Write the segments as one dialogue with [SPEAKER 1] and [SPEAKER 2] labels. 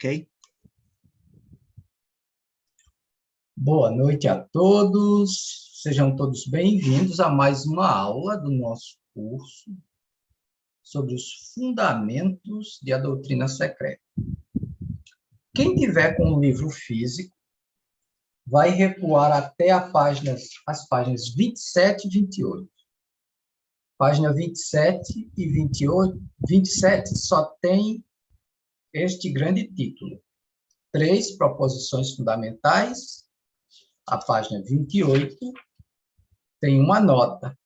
[SPEAKER 1] ok?
[SPEAKER 2] Boa noite a todos, sejam todos bem-vindos a mais uma aula do nosso curso sobre os fundamentos de A Doutrina Secreta. Quem tiver com o livro físico vai recuar até as páginas 27 e 28. Página 27 e 28, 27 só tem este grande título: 3 proposições fundamentais. A página 28 tem uma nota.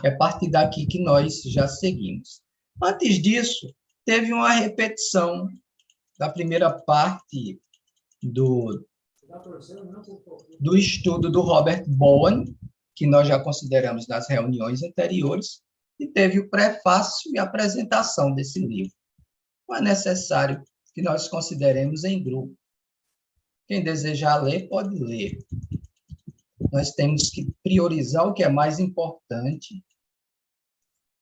[SPEAKER 2] É a partir daqui que nós já seguimos. Antes disso, teve uma repetição da primeira parte do estudo do Robert Bowen, que nós já consideramos nas reuniões anteriores, e teve o prefácio e a apresentação desse livro. Não é necessário que nós consideremos em grupo. Quem desejar ler, pode ler. Nós temos que priorizar o que é mais importante,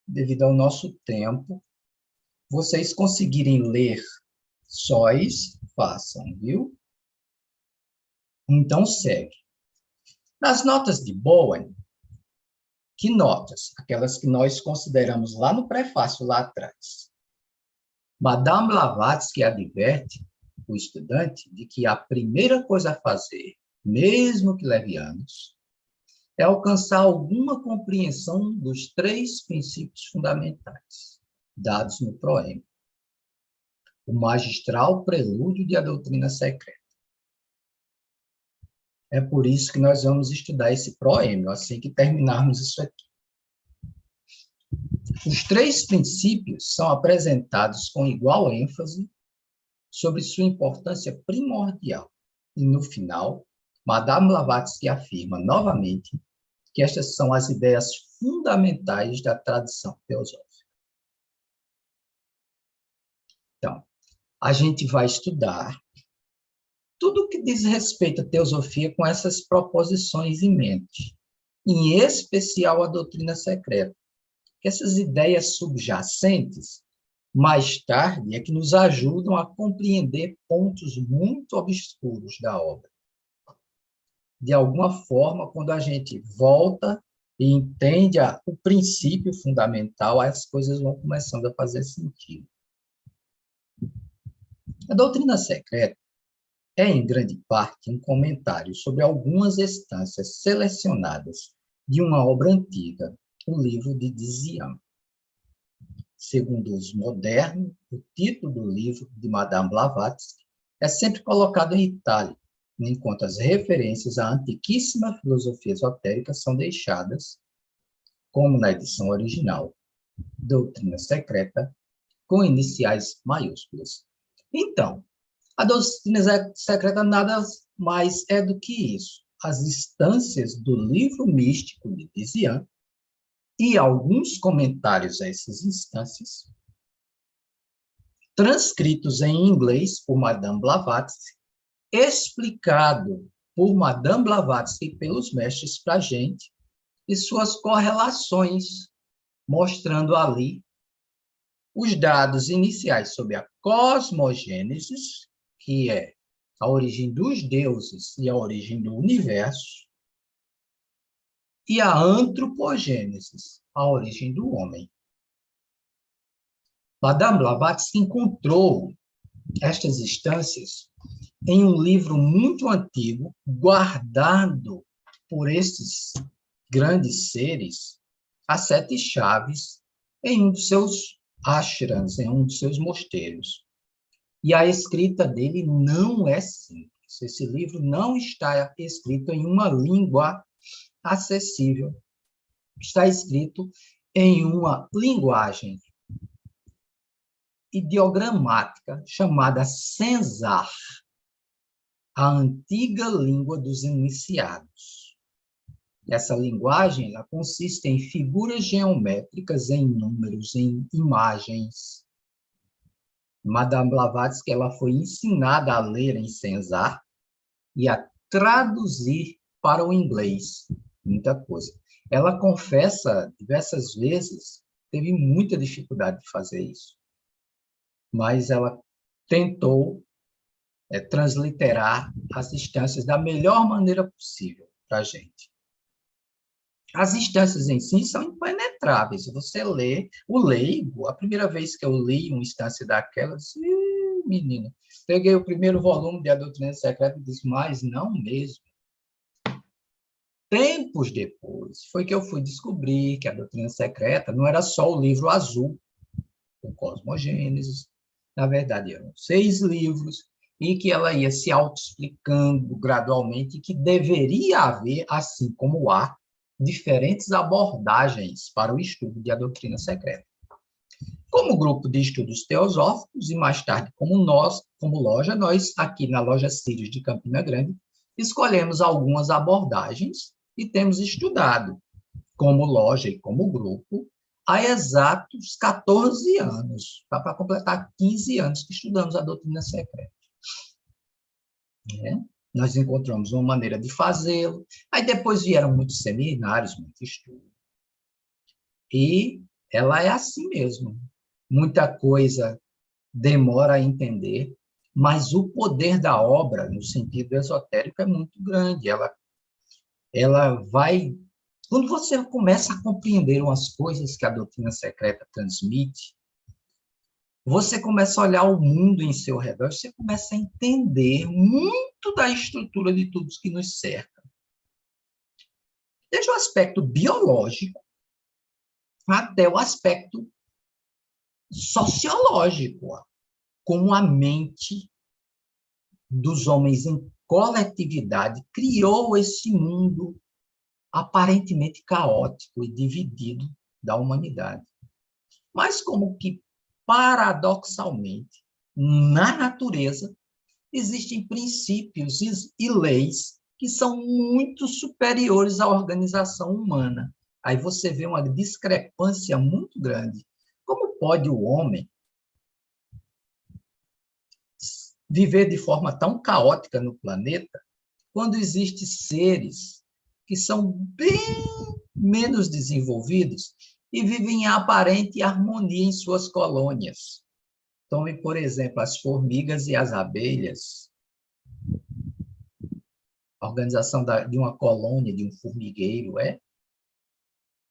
[SPEAKER 2] devido ao nosso tempo. Vocês conseguirem ler sóis, façam, viu? Então, segue. Nas notas de Bowen, que notas? Aquelas que nós consideramos lá no prefácio, lá atrás. Madame Blavatsky adverte o estudante de que a primeira coisa a fazer, mesmo que leve anos, é alcançar alguma compreensão dos 3 princípios fundamentais dados no proema, o magistral prelúdio de A Doutrina Secreta. É por isso que nós vamos estudar esse proema, assim que terminarmos isso aqui. Os 3 princípios são apresentados com igual ênfase sobre sua importância primordial. E, no final, Madame Blavatsky afirma novamente que estas são as ideias fundamentais da tradição teosófica. Então, a gente vai estudar tudo o que diz respeito à teosofia com essas proposições em mente, em especial a doutrina secreta. Essas ideias subjacentes, mais tarde, é que nos ajudam a compreender pontos muito obscuros da obra. De alguma forma, quando a gente volta e entende o princípio fundamental, as coisas vão começando a fazer sentido. A doutrina secreta é, em grande parte, um comentário sobre algumas instâncias selecionadas de uma obra antiga, o livro de Dzyan. Segundo os modernos, o título do livro de Madame Blavatsky é sempre colocado em itálico, enquanto as referências à antiquíssima filosofia esotérica são deixadas, como na edição original, Doutrina Secreta, com iniciais maiúsculas. Então, a doutrina secreta nada mais é do que isso. As instâncias do livro místico de Dzyan e alguns comentários a essas instâncias, transcritos em inglês por Madame Blavatsky, explicado por Madame Blavatsky e pelos mestres para a gente, e suas correlações, mostrando ali os dados iniciais sobre a cosmogênese, que é a origem dos deuses e a origem do universo, e a antropogênese, a origem do homem. Madame Blavatsky encontrou estas instâncias em um livro muito antigo, guardado por estes grandes seres, as 7 chaves, em um dos seus ashrams, em um dos seus mosteiros. E a escrita dele não é simples. Esse livro não está escrito em uma língua acessível. Está escrito em uma linguagem ideogramática chamada Senzar, a antiga língua dos iniciados. Essa linguagem ela consiste em figuras geométricas, em números, em imagens. Madame Blavatsky ela foi ensinada a ler em Senzar e a traduzir para o inglês muita coisa. Ela confessa diversas vezes teve muita dificuldade de fazer isso, mas ela tentou transliterar as instâncias da melhor maneira possível para a gente. As instâncias em si são impenetráveis. Se você lê, o leigo, a primeira vez que eu li uma instância daquela, eu disse, menino, peguei o primeiro volume de A Doutrina Secreta e disse, mas não mesmo. Tempos depois, foi que eu fui descobrir que A Doutrina Secreta não era só o livro azul, o Cosmogênesis, na verdade eram 6 livros, e que ela ia se autoexplicando gradualmente, que deveria haver, assim como há, diferentes abordagens para o estudo de A Doutrina Secreta. Como grupo de estudos teosóficos, e mais tarde como nós, como loja, nós aqui na loja Sirius de Campina Grande, escolhemos algumas abordagens e temos estudado, como loja e como grupo, há exatos 14 anos, para completar 15 anos que estudamos a doutrina secreta. Nós encontramos uma maneira de fazê-lo, aí depois vieram muitos seminários, muito estudo. E ela é assim mesmo. Muita coisa demora a entender, mas o poder da obra, no sentido esotérico, é muito grande. Ela vai... Quando você começa a compreender umas coisas que a doutrina secreta transmite, você começa a olhar o mundo em seu redor, você começa a entender muito da estrutura de tudo que nos cerca. Desde o aspecto biológico até o aspecto sociológico, como a mente dos homens em coletividade criou esse mundo aparentemente caótico e dividido da humanidade. Mas como que, paradoxalmente, na natureza, existem princípios e leis que são muito superiores à organização humana. Aí você vê uma discrepância muito grande. Como pode o homem viver de forma tão caótica no planeta, quando existem seres que são bem menos desenvolvidos e vivem em aparente harmonia em suas colônias? Tome, por exemplo, as formigas e as abelhas. A organização de uma colônia, de um formigueiro, é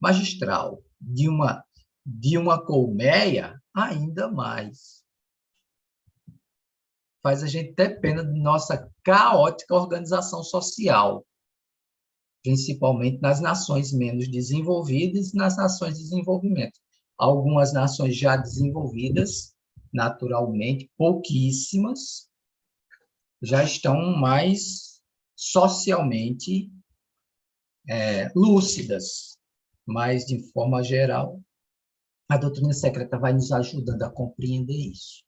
[SPEAKER 2] magistral. De uma colmeia, ainda mais. Faz a gente ter pena de nossa caótica organização social, principalmente nas nações menos desenvolvidas e nas nações de desenvolvimento. Algumas nações já desenvolvidas, naturalmente, pouquíssimas, já estão mais socialmente lúcidas, mas, de forma geral, a doutrina secreta vai nos ajudando a compreender isso.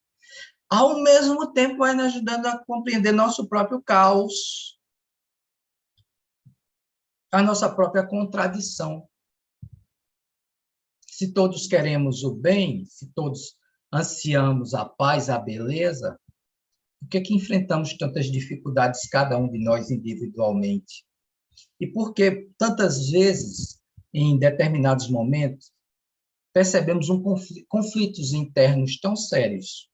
[SPEAKER 2] Ao mesmo tempo, vai nos ajudando a compreender nosso próprio caos, a nossa própria contradição. Se todos queremos o bem, se todos ansiamos a paz, a beleza, por que enfrentamos tantas dificuldades, cada um de nós individualmente? E por que tantas vezes, em determinados momentos, percebemos conflitos internos tão sérios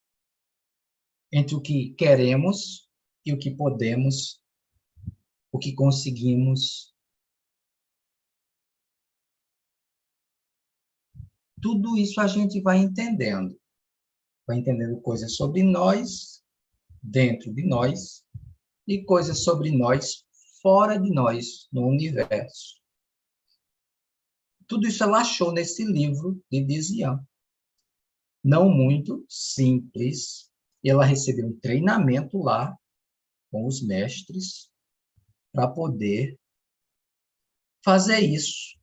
[SPEAKER 2] entre o que queremos e o que podemos, o que conseguimos? Tudo isso a gente vai entendendo coisas sobre nós, dentro de nós, e coisas sobre nós, fora de nós, no universo. Tudo isso ela achou nesse livro de Dizian. Não muito simples. E ela recebeu um treinamento lá com os mestres para poder fazer isso.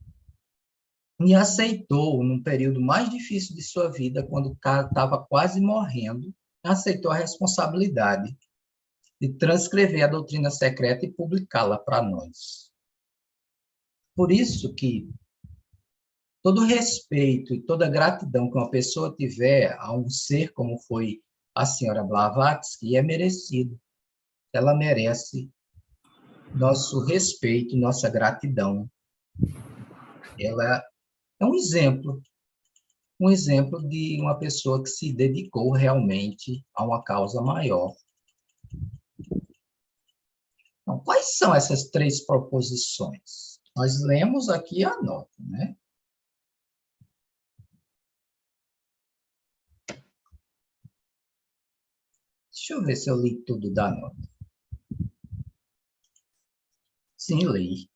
[SPEAKER 2] E aceitou, num período mais difícil de sua vida, quando o cara estava quase morrendo, aceitou a responsabilidade de transcrever a doutrina secreta e publicá-la para nós. Por isso que todo respeito e toda gratidão que uma pessoa tiver a um ser como foi a senhora Blavatsky é merecido. Ela merece nosso respeito, nossa gratidão. Ela é um exemplo um exemplo de uma pessoa que se dedicou realmente a uma causa maior. Então, quais são essas 3 proposições? Nós lemos aqui a nota, né? Deixa eu ver se eu li tudo da nota. Sim, li.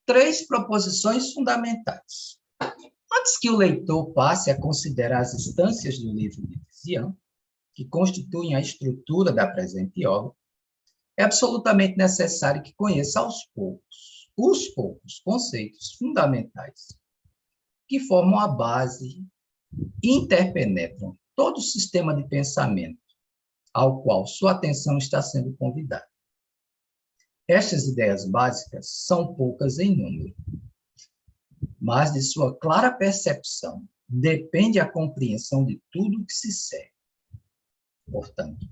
[SPEAKER 2] 3 proposições fundamentais. Antes que o leitor passe a considerar as instâncias do livro de Tiziano, que constituem a estrutura da presente obra, é absolutamente necessário que conheça aos poucos os poucos conceitos fundamentais que formam a base e interpenetram todo o sistema de pensamento ao qual sua atenção está sendo convidada. Estas ideias básicas são poucas em número, mas de sua clara percepção depende a compreensão de tudo o que se segue. Portanto,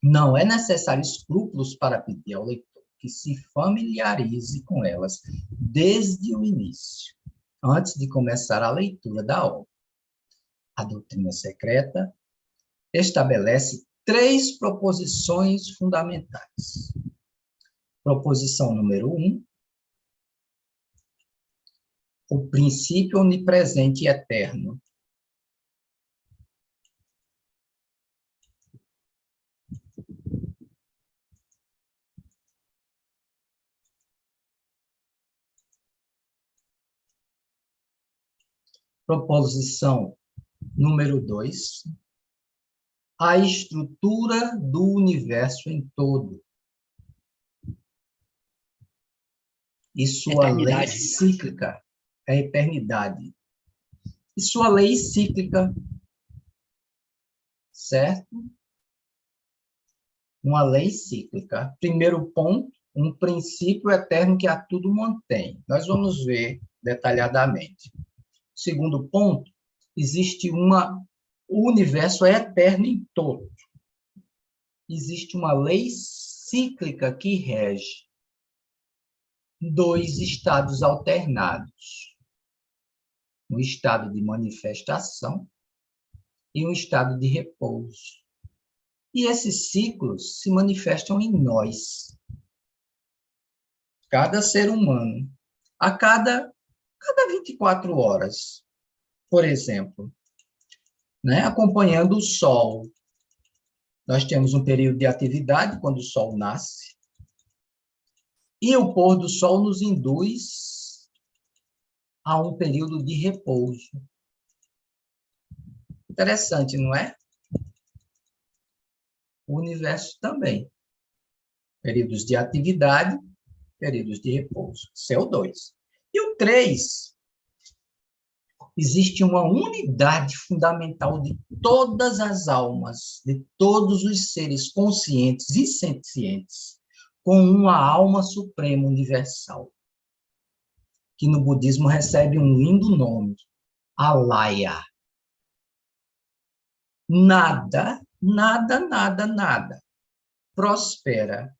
[SPEAKER 2] não é necessário escrúpulos para pedir ao leitor que se familiarize com elas desde o início, antes de começar a leitura da obra. A doutrina secreta estabelece 3 proposições fundamentais. Proposição número 1, o princípio onipresente e eterno. Proposição número 2, a estrutura do universo em todo e sua lei cíclica, a eternidade, e sua lei cíclica, certo? Uma lei cíclica. Primeiro ponto, um princípio eterno que a tudo mantém. Nós vamos ver detalhadamente. Segundo ponto, existe o universo é eterno em todo. Existe uma lei cíclica que rege 2 estados alternados. Um estado de manifestação e um estado de repouso. E esses ciclos se manifestam em nós. Cada ser humano, a cada 24 horas, por exemplo, né? Acompanhando o Sol. Nós temos um período de atividade, quando o Sol nasce, e o pôr do Sol nos induz a um período de repouso. Interessante, não é? O universo também. Períodos de atividade, períodos de repouso. Esse é o 2. E o 3, existe uma unidade fundamental de todas as almas, de todos os seres conscientes e sencientes, com uma alma suprema universal, que no budismo recebe um lindo nome, Alaya. Nada prospera,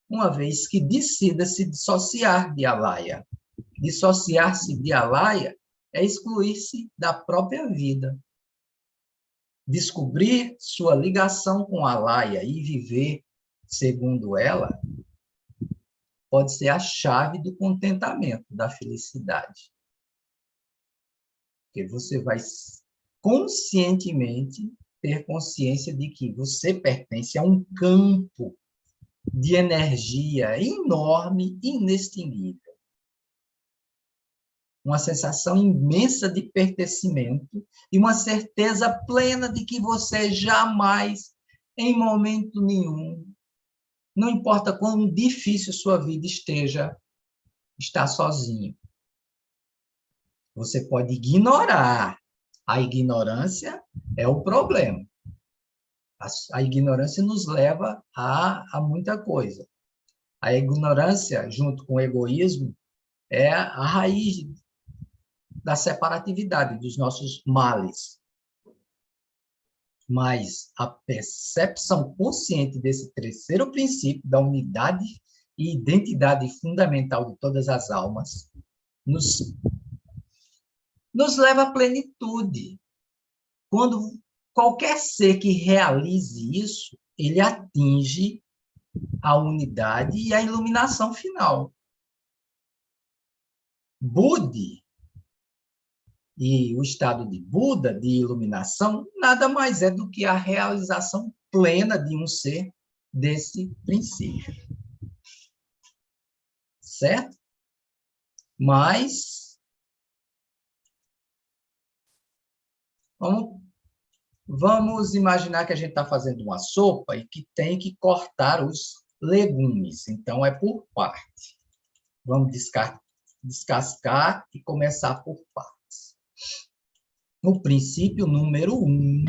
[SPEAKER 2] uma vez que decida se dissociar de Alaya. Dissociar-se de Alaya é excluir-se da própria vida. Descobrir sua ligação com Alaya e viver segundo ela pode ser a chave do contentamento, da felicidade. Porque você vai conscientemente ter consciência de que você pertence a um campo de energia enorme, inextinguível. Uma sensação imensa de pertencimento e uma certeza plena de que você jamais, em momento nenhum, não importa quão difícil sua vida esteja, está sozinho. Você pode ignorar. A ignorância é o problema. A ignorância nos leva a muita coisa. A ignorância, junto com o egoísmo, é a raiz da separatividade, dos nossos males. Mas a percepção consciente desse terceiro princípio, da unidade e identidade fundamental de todas as almas, nos nos leva à plenitude. Quando qualquer ser que realize isso, ele atinge a unidade e a iluminação final. Budi e o estado de Buda, de iluminação, nada mais é do que a realização plena de um ser desse princípio. Certo? Mas vamos imaginar que a gente está fazendo uma sopa e que tem que cortar os legumes. Então, é por parte. Vamos descascar e começar por partes. No princípio número 1,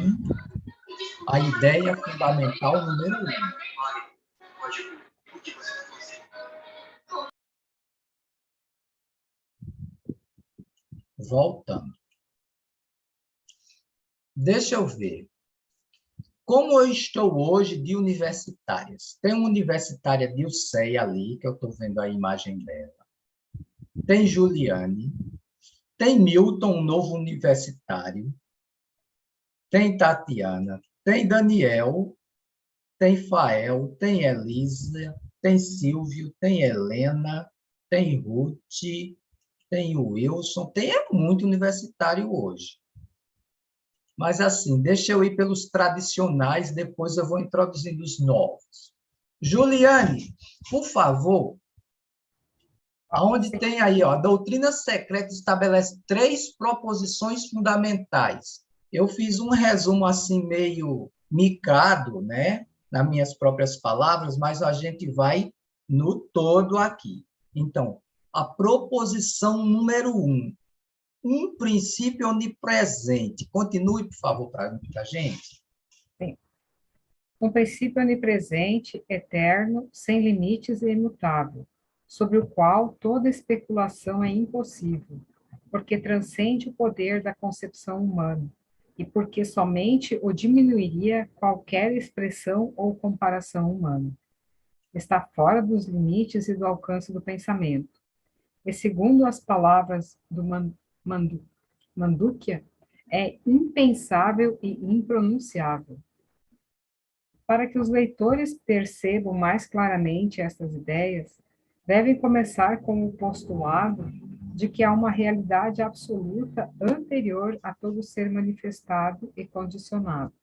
[SPEAKER 2] a ideia fundamental número 1. Voltando. Deixa eu ver. Como eu estou hoje de universitárias? Tem uma universitária de UCEI ali, que eu estou vendo a imagem dela. Tem Juliane. Tem Milton, um novo universitário. Tem Tatiana. Tem Daniel. Tem Fael. Tem Elisa. Tem Silvio. Tem Helena. Tem Ruth. Tem o Wilson. Tem muito universitário hoje. Mas, assim, deixa eu ir pelos tradicionais, depois eu vou introduzindo os novos. Juliane, por favor, aonde tem aí, ó, a doutrina secreta estabelece 3 proposições fundamentais. Eu fiz um resumo, assim, meio micado, né, nas minhas próprias palavras, mas a gente vai no todo aqui. Então, a proposição número 1. Um princípio onipresente. Continue, por favor, para a gente.
[SPEAKER 1] Sim. Um princípio onipresente, eterno, sem limites e imutável, sobre o qual toda especulação é impossível, porque transcende o poder da concepção humana, e porque somente o diminuiria qualquer expressão ou comparação humana. Está fora dos limites e do alcance do pensamento. E segundo as palavras do Mandukya, é impensável e impronunciável. Para que os leitores percebam mais claramente estas ideias, devem começar com o postulado de que há uma realidade absoluta anterior a todo ser manifestado e condicionado.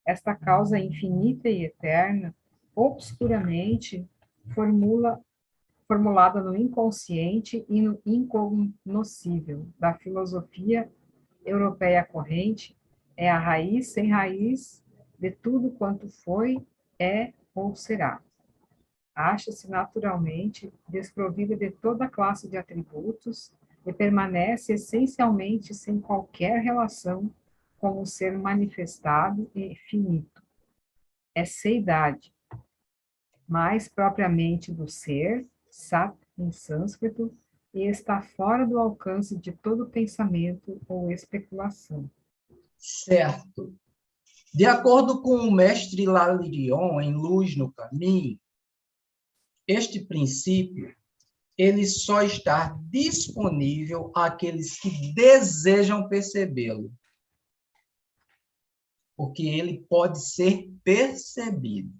[SPEAKER 1] Esta causa infinita e eterna, obscuramente formulada no inconsciente e no incognoscível da filosofia europeia corrente, é a raiz sem raiz de tudo quanto foi, é ou será. Acha-se naturalmente desprovida de toda classe de atributos e permanece essencialmente sem qualquer relação com o ser manifestado e finito. É seidade, mais propriamente do ser, sat em sânscrito, e está fora do alcance de todo pensamento ou especulação.
[SPEAKER 2] Certo. De acordo com o mestre Lalirion, em Luz no Caminho, este princípio ele só está disponível àqueles que desejam percebê-lo, porque ele pode ser percebido.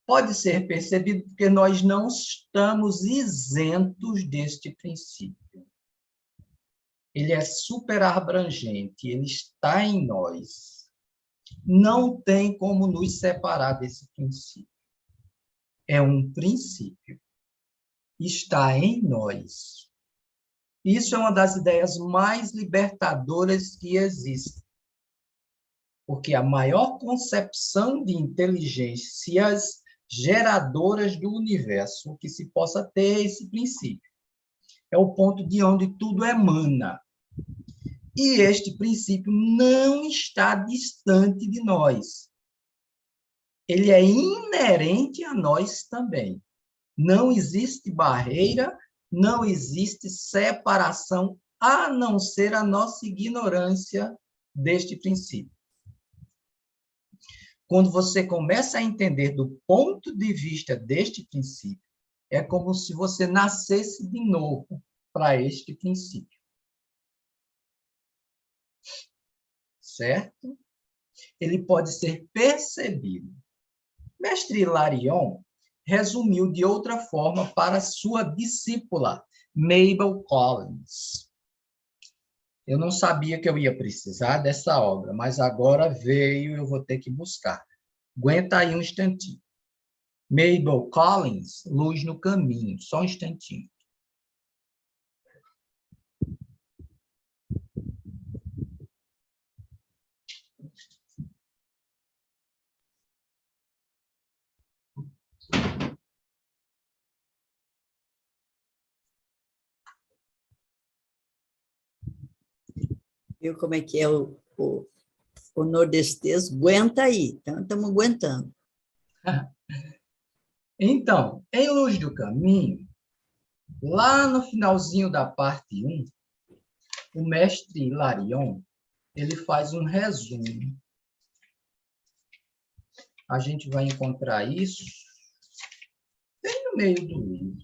[SPEAKER 2] Pode ser percebido porque nós não estamos isentos deste princípio. Ele é super abrangente, ele está em nós. Não tem como nos separar desse princípio. É um princípio. Está em nós. Isso é uma das ideias mais libertadoras que existem. Porque a maior concepção de inteligências geradoras do universo que se possa ter é esse princípio. É o ponto de onde tudo emana. E este princípio não está distante de nós. Ele é inerente a nós também. Não existe barreira, não existe separação, a não ser a nossa ignorância deste princípio. Quando você começa a entender do ponto de vista deste princípio, é como se você nascesse de novo. para este princípio. Certo? Ele pode ser percebido. Mestre Hilarion resumiu de outra forma para sua discípula, Mabel Collins. Eu não sabia que eu ia precisar dessa obra, mas agora veio, eu vou ter que buscar. Aguenta aí um instantinho. Mabel Collins, Luz no Caminho. Só um instantinho.
[SPEAKER 3] Viu como é que é o nordestês? Aguenta aí, então estamos aguentando.
[SPEAKER 2] Então, em Luz do Caminho, lá no finalzinho da parte 1, o mestre Hilarion, ele faz um resumo. A gente vai encontrar isso bem no meio do livro.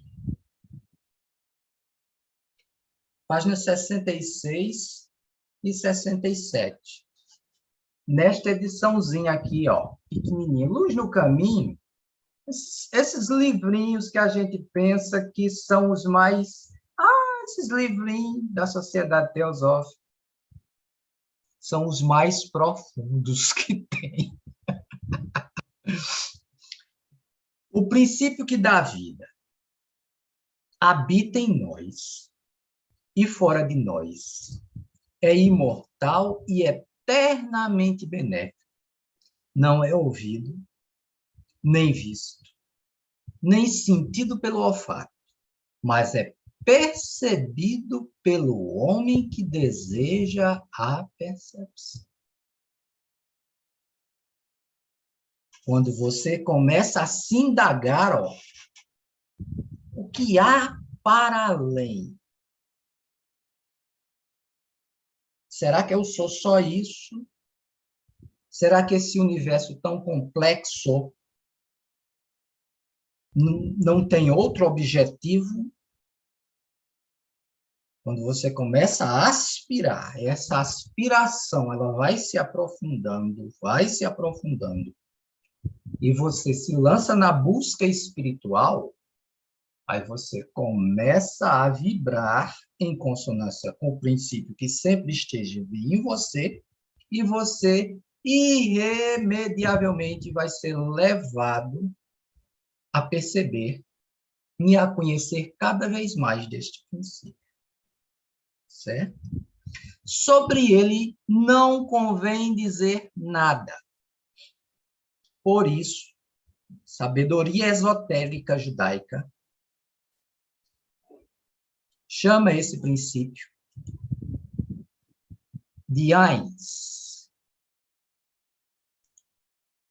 [SPEAKER 2] Páginas 66 e 67. Nesta ediçãozinha aqui, ó, pequenininha, Luz no Caminho, esses livrinhos que a gente pensa que são os mais... esses livrinhos da Sociedade Teosófica são os mais profundos que tem. O princípio que dá vida habita em nós e fora de nós. É imortal e eternamente benéfico. Não é ouvido, nem visto, nem sentido pelo olfato, mas é percebido pelo homem que deseja a percepção. Quando você começa a se indagar, ó, o que há para além? Será que eu sou só isso? Será que esse universo tão complexo não tem outro objetivo? Quando você começa a aspirar, essa aspiração ela vai se aprofundando, e você se lança na busca espiritual, aí você começa a vibrar em consonância com o princípio que sempre esteja em você, e você irremediavelmente vai ser levado a perceber e a conhecer cada vez mais deste princípio. Certo? Sobre ele não convém dizer nada. Por isso, sabedoria esotérica judaica chama esse princípio de Ains.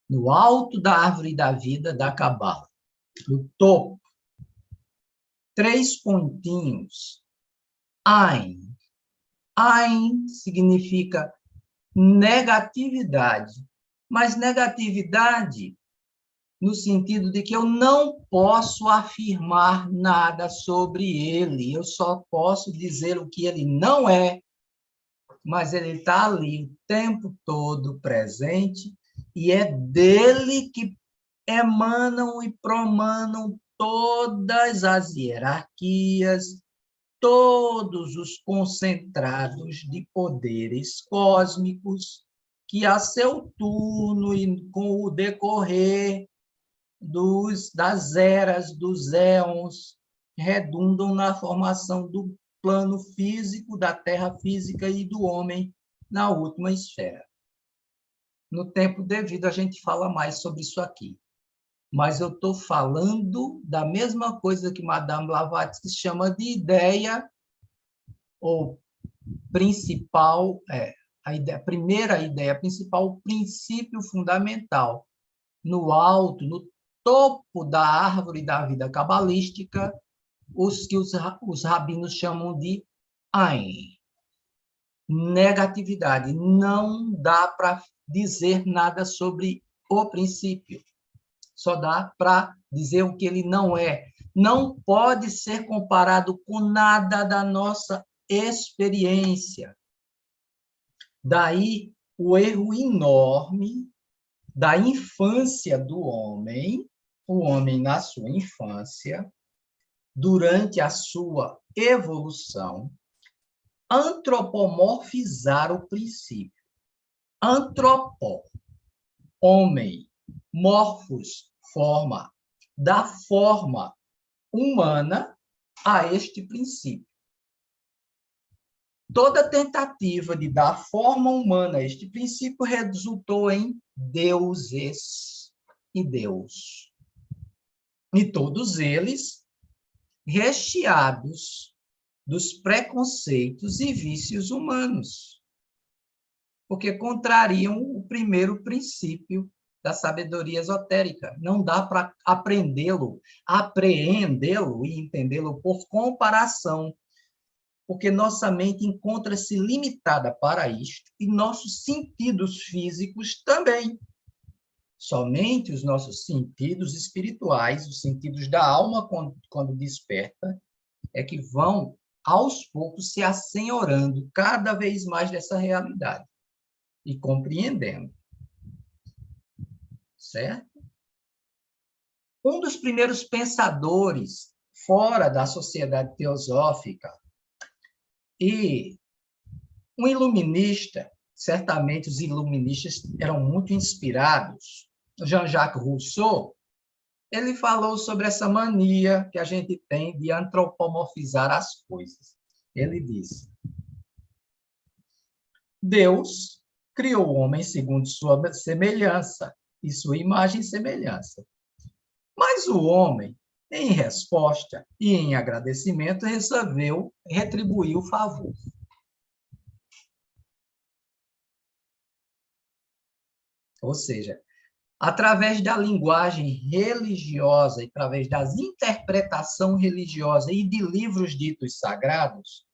[SPEAKER 2] No alto da árvore da vida da Cabala, no topo, 3 pontinhos, Ain. Ain significa negatividade, mas negatividade no sentido de que eu não posso afirmar nada sobre ele, eu só posso dizer o que ele não é, mas ele está ali o tempo todo presente, e é dele que emanam e promanam todas as hierarquias, todos os concentrados de poderes cósmicos que, a seu turno e com o decorrer das eras, dos éons, redundam na formação do plano físico, da terra física e do homem na última esfera. No tempo devido, a gente fala mais sobre isso aqui. Mas eu estou falando da mesma coisa que Madame Blavatsky chama de ideia, ou principal, a primeira ideia principal, o princípio fundamental. No alto, no topo da árvore da vida cabalística, os que os rabinos chamam de Ain. Negatividade. Não dá para dizer nada sobre o princípio. Só dá para dizer o que ele não é. não pode ser comparado com nada da nossa experiência. Daí o erro enorme da infância do homem, o homem na sua infância, durante a sua evolução, antropomorfizar o princípio. Antropó, homem, morfos, forma, da forma humana a este princípio. Toda tentativa de dar forma humana a este princípio resultou em deuses e Deus. E todos eles recheados dos preconceitos e vícios humanos, porque contrariam o primeiro princípio da sabedoria esotérica. Não dá para aprendê-lo, apreendê-lo e entendê-lo por comparação, porque nossa mente encontra-se limitada para isto e nossos sentidos físicos também. Somente os nossos sentidos espirituais, os sentidos da alma, quando desperta, é que vão, aos poucos, se assenhorando cada vez mais dessa realidade e compreendendo. Certo? Um dos primeiros pensadores fora da sociedade teosófica e um iluminista, certamente os iluministas eram muito inspirados, Jean-Jacques Rousseau, ele falou sobre essa mania que a gente tem de antropomorfizar as coisas. Ele disse: Deus criou o homem segundo sua semelhança, e sua imagem e semelhança. Mas o homem, em resposta e em agradecimento, resolveu retribuir o favor. Ou seja, através da linguagem religiosa, através das interpretações religiosas e de livros ditos sagrados,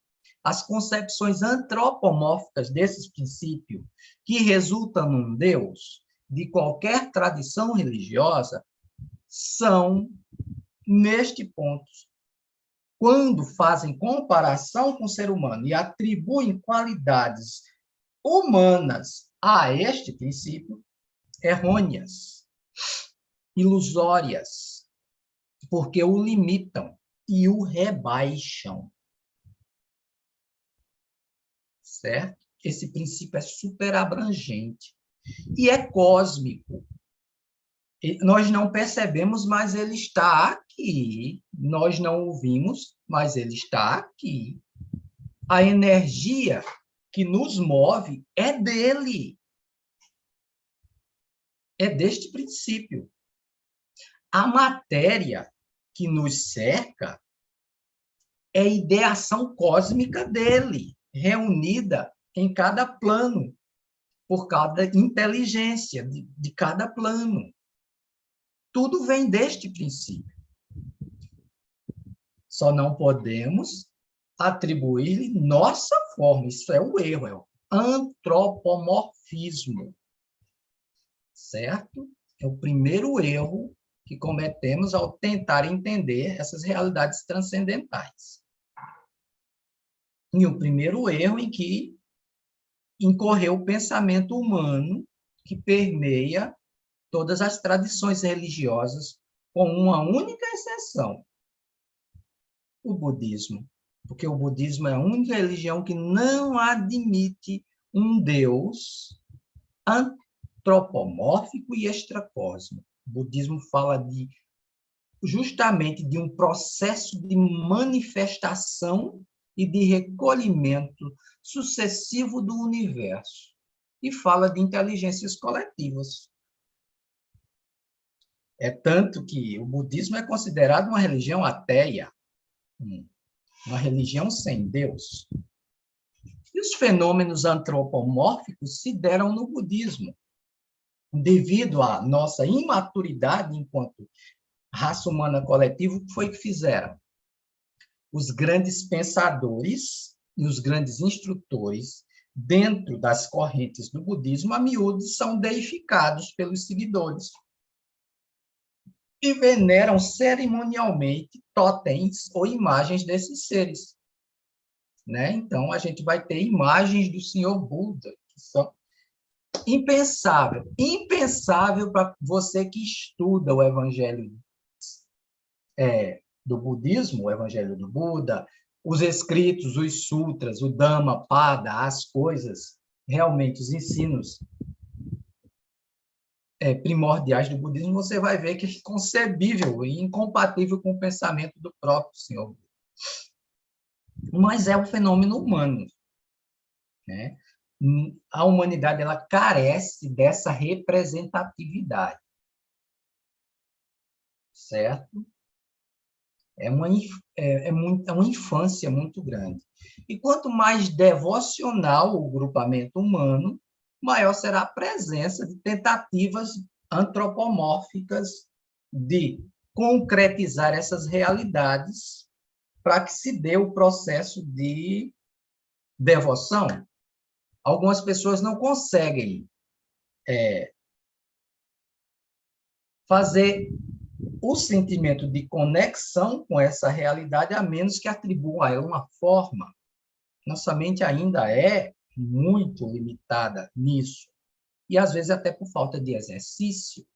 [SPEAKER 2] as concepções antropomórficas desses princípios, que resultam num Deus, de qualquer tradição religiosa, são, neste ponto, quando fazem comparação com o ser humano e atribuem qualidades humanas a este princípio, errôneas, ilusórias, porque o limitam e o rebaixam. Certo? Esse princípio é super abrangente e é cósmico. Nós não percebemos, mas ele está aqui. Nós não ouvimos, mas ele está aqui. A energia que nos move é dele. É deste princípio. A matéria que nos cerca é a ideação cósmica dele, reunida em cada plano, por cada inteligência de cada plano. Tudo vem deste princípio. Só não podemos atribuir-lhe nossa forma. Isso é o erro, é o antropomorfismo. Certo? É o primeiro erro que cometemos ao tentar entender essas realidades transcendentais. E o primeiro erro em que incorreu o pensamento humano que permeia todas as tradições religiosas, com uma única exceção: o budismo. Porque o budismo é a única religião que não admite um Deus antropomórfico e extracósmico. O budismo fala justamente de um processo de manifestação e de recolhimento sucessivo do universo. E fala de inteligências coletivas. É tanto que o budismo é considerado uma religião ateia, uma religião sem Deus. E os fenômenos antropomórficos se deram no budismo, devido à nossa imaturidade enquanto raça humana coletiva. O que foi que fizeram? Os grandes pensadores e os grandes instrutores dentro das correntes do budismo, a miúde, são deificados pelos seguidores. e veneram cerimonialmente totens ou imagens desses seres, né? Então, a gente vai ter imagens do Senhor Buda, que são impensável para você que estuda o Evangelho do budismo, o Evangelho do Buda, os escritos, os sutras, o Dhammapada, as coisas, realmente, os ensinos primordiais do budismo, você vai ver que é inconcebível e incompatível com o pensamento do próprio Senhor Buda. Mas é um fenômeno humano, né? A humanidade ela carece dessa representatividade, certo? É uma infância muito grande. E quanto mais devocional o grupamento humano, maior será a presença de tentativas antropomórficas de concretizar essas realidades para que se dê o processo de devoção. Algumas pessoas não conseguem fazer o sentimento de conexão com essa realidade, a menos que atribuam a ela uma forma. Nossa mente ainda é muito limitada nisso, e às vezes até por falta de exercício.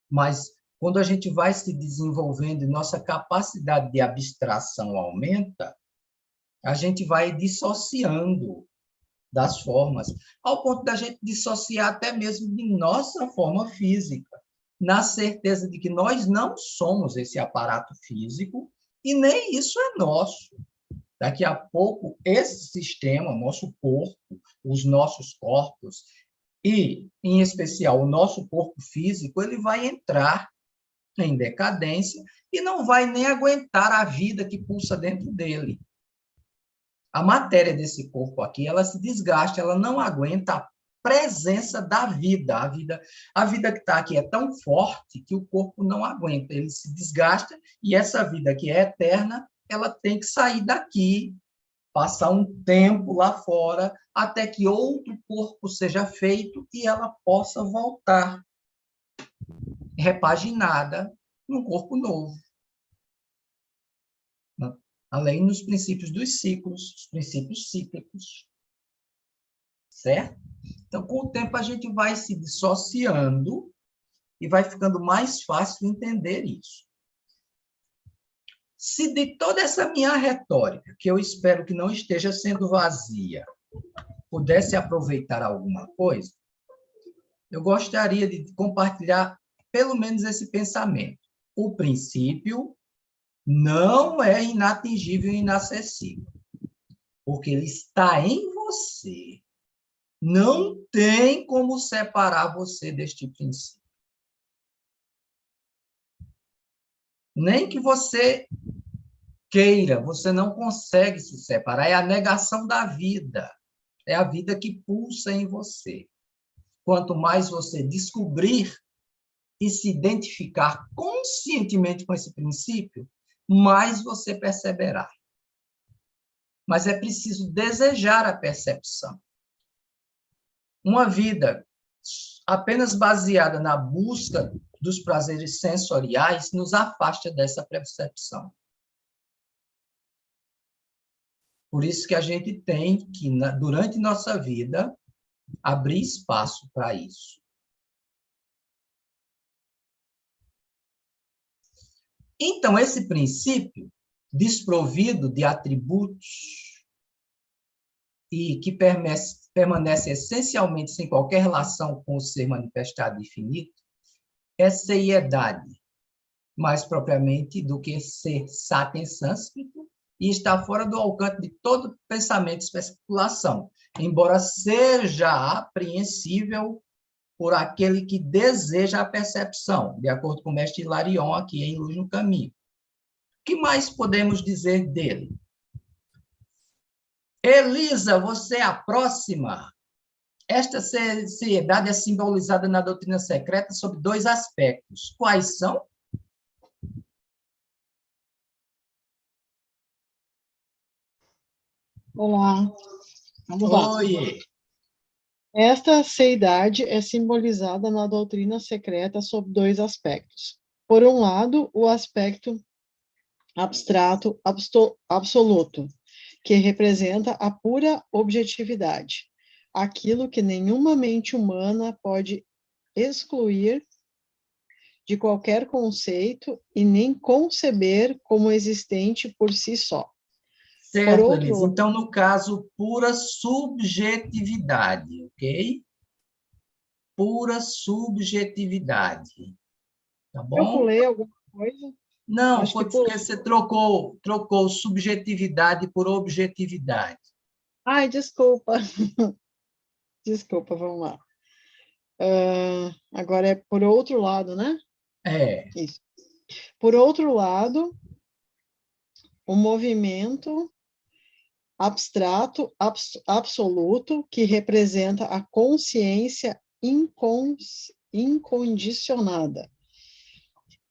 [SPEAKER 2] Mas quando a gente vai se desenvolvendo e nossa capacidade de abstração aumenta, a gente vai dissociando das formas, ao ponto da gente dissociar até mesmo de nossa forma física, na certeza de que nós não somos esse aparato físico e nem isso é nosso. Daqui a pouco, esse sistema, nosso corpo, os nossos corpos, e, em especial, o nosso corpo físico, ele vai entrar em decadência e não vai nem aguentar a vida que pulsa dentro dele. A matéria desse corpo aqui, ela se desgasta, ela não aguenta a presença da vida. A vida que está aqui é tão forte que o corpo não aguenta, ele se desgasta e essa vida que é eterna, ela tem que sair daqui, passar um tempo lá fora, até que outro corpo seja feito e ela possa voltar repaginada num corpo novo. Além dos princípios dos ciclos, os princípios cíclicos. Certo? Então, com o tempo, a gente vai se dissociando e vai ficando mais fácil entender isso. Se de toda essa minha retórica, que eu espero que não esteja sendo vazia, pudesse aproveitar alguma coisa, eu gostaria de compartilhar pelo menos esse pensamento. O princípio não é inatingível e inacessível, porque ele está em você. Não tem como separar você deste princípio. Nem que você queira, você não consegue se separar. É a negação da vida. É a vida que pulsa em você. Quanto mais você descobrir e se identificar conscientemente com esse princípio, mais você perceberá. Mas é preciso desejar a percepção. Uma vida apenas baseada na busca dos prazeres sensoriais nos afasta dessa percepção. Por isso que a gente tem que, durante nossa vida, abrir espaço para isso. Então, esse princípio, desprovido de atributos e que permanece essencialmente sem qualquer relação com o ser manifestado e finito, é seiedade, mais propriamente do que ser sata em sânscrito, e está fora do alcance de todo pensamento e especulação, embora seja apreensível por aquele que deseja a percepção, de acordo com o mestre Hilarion aqui em Luz no Caminho. O que mais podemos dizer dele? Elisa, você é a próxima. Esta seriedade é simbolizada na doutrina secreta sob dois aspectos. Quais são?
[SPEAKER 4] Olá, vamos lá.
[SPEAKER 2] Oi.
[SPEAKER 4] Esta seidade é simbolizada na doutrina secreta sob dois aspectos. Por um lado, o aspecto abstrato absoluto, que representa a pura objetividade, aquilo que nenhuma mente humana pode excluir de qualquer conceito e nem conceber como existente por si só. Por
[SPEAKER 2] Certo,
[SPEAKER 4] outro
[SPEAKER 2] Elise.
[SPEAKER 4] lado,
[SPEAKER 2] Então, no caso, pura subjetividade, ok? Pura subjetividade, tá
[SPEAKER 4] eu
[SPEAKER 2] bom?
[SPEAKER 4] pulei alguma coisa?
[SPEAKER 2] Não,
[SPEAKER 4] Acho que
[SPEAKER 2] foi porque
[SPEAKER 4] pulei.
[SPEAKER 2] você trocou subjetividade por objetividade.
[SPEAKER 4] Ai, desculpa. Desculpa, vamos lá. Agora é por outro lado, né?
[SPEAKER 2] É,
[SPEAKER 4] Isso. Por outro lado, o movimento abstrato absoluto que representa a consciência incondicionada.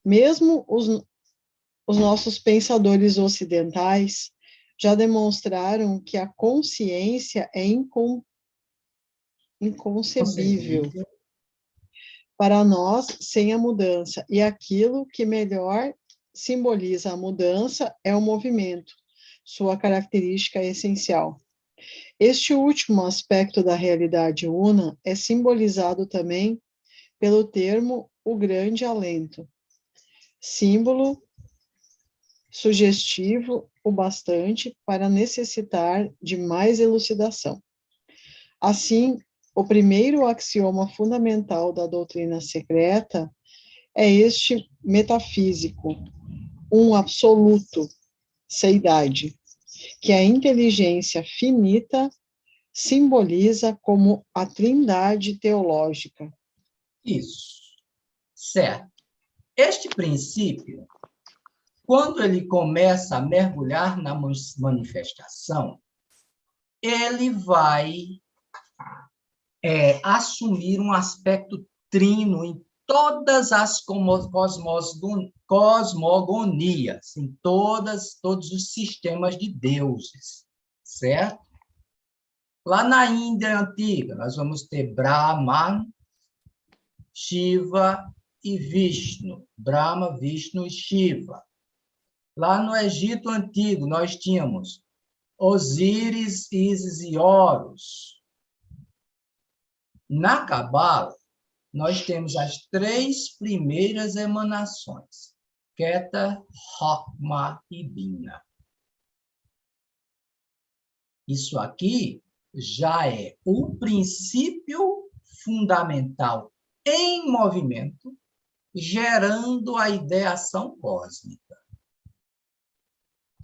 [SPEAKER 4] Mesmo os nossos pensadores ocidentais já demonstraram que a consciência é inconcebível
[SPEAKER 2] concebível.
[SPEAKER 4] para nós sem a mudança, e aquilo que melhor simboliza a mudança é o movimento, sua característica essencial. Este último aspecto da realidade una é simbolizado também pelo termo o grande alento, símbolo sugestivo o bastante para necessitar de mais elucidação. Assim, o primeiro axioma fundamental da doutrina secreta é este metafísico, um absoluto, seidade, que a inteligência finita simboliza como a trindade teológica.
[SPEAKER 2] Isso, certo. Este princípio, quando ele começa a mergulhar na manifestação, ele vai assumir um aspecto trino em todas as cosmogonias, em todos os sistemas de deuses, certo? Lá na Índia antiga, nós vamos ter Brahman, Shiva e Vishnu. Brahma, Vishnu e Shiva. Lá no Egito antigo, nós tínhamos Osíris, Ísis e Horus. Na Cabala, nós temos as três primeiras emanações, Keter, Chokmah e Bina. Isso aqui já é o princípio fundamental em movimento, gerando a ideação cósmica.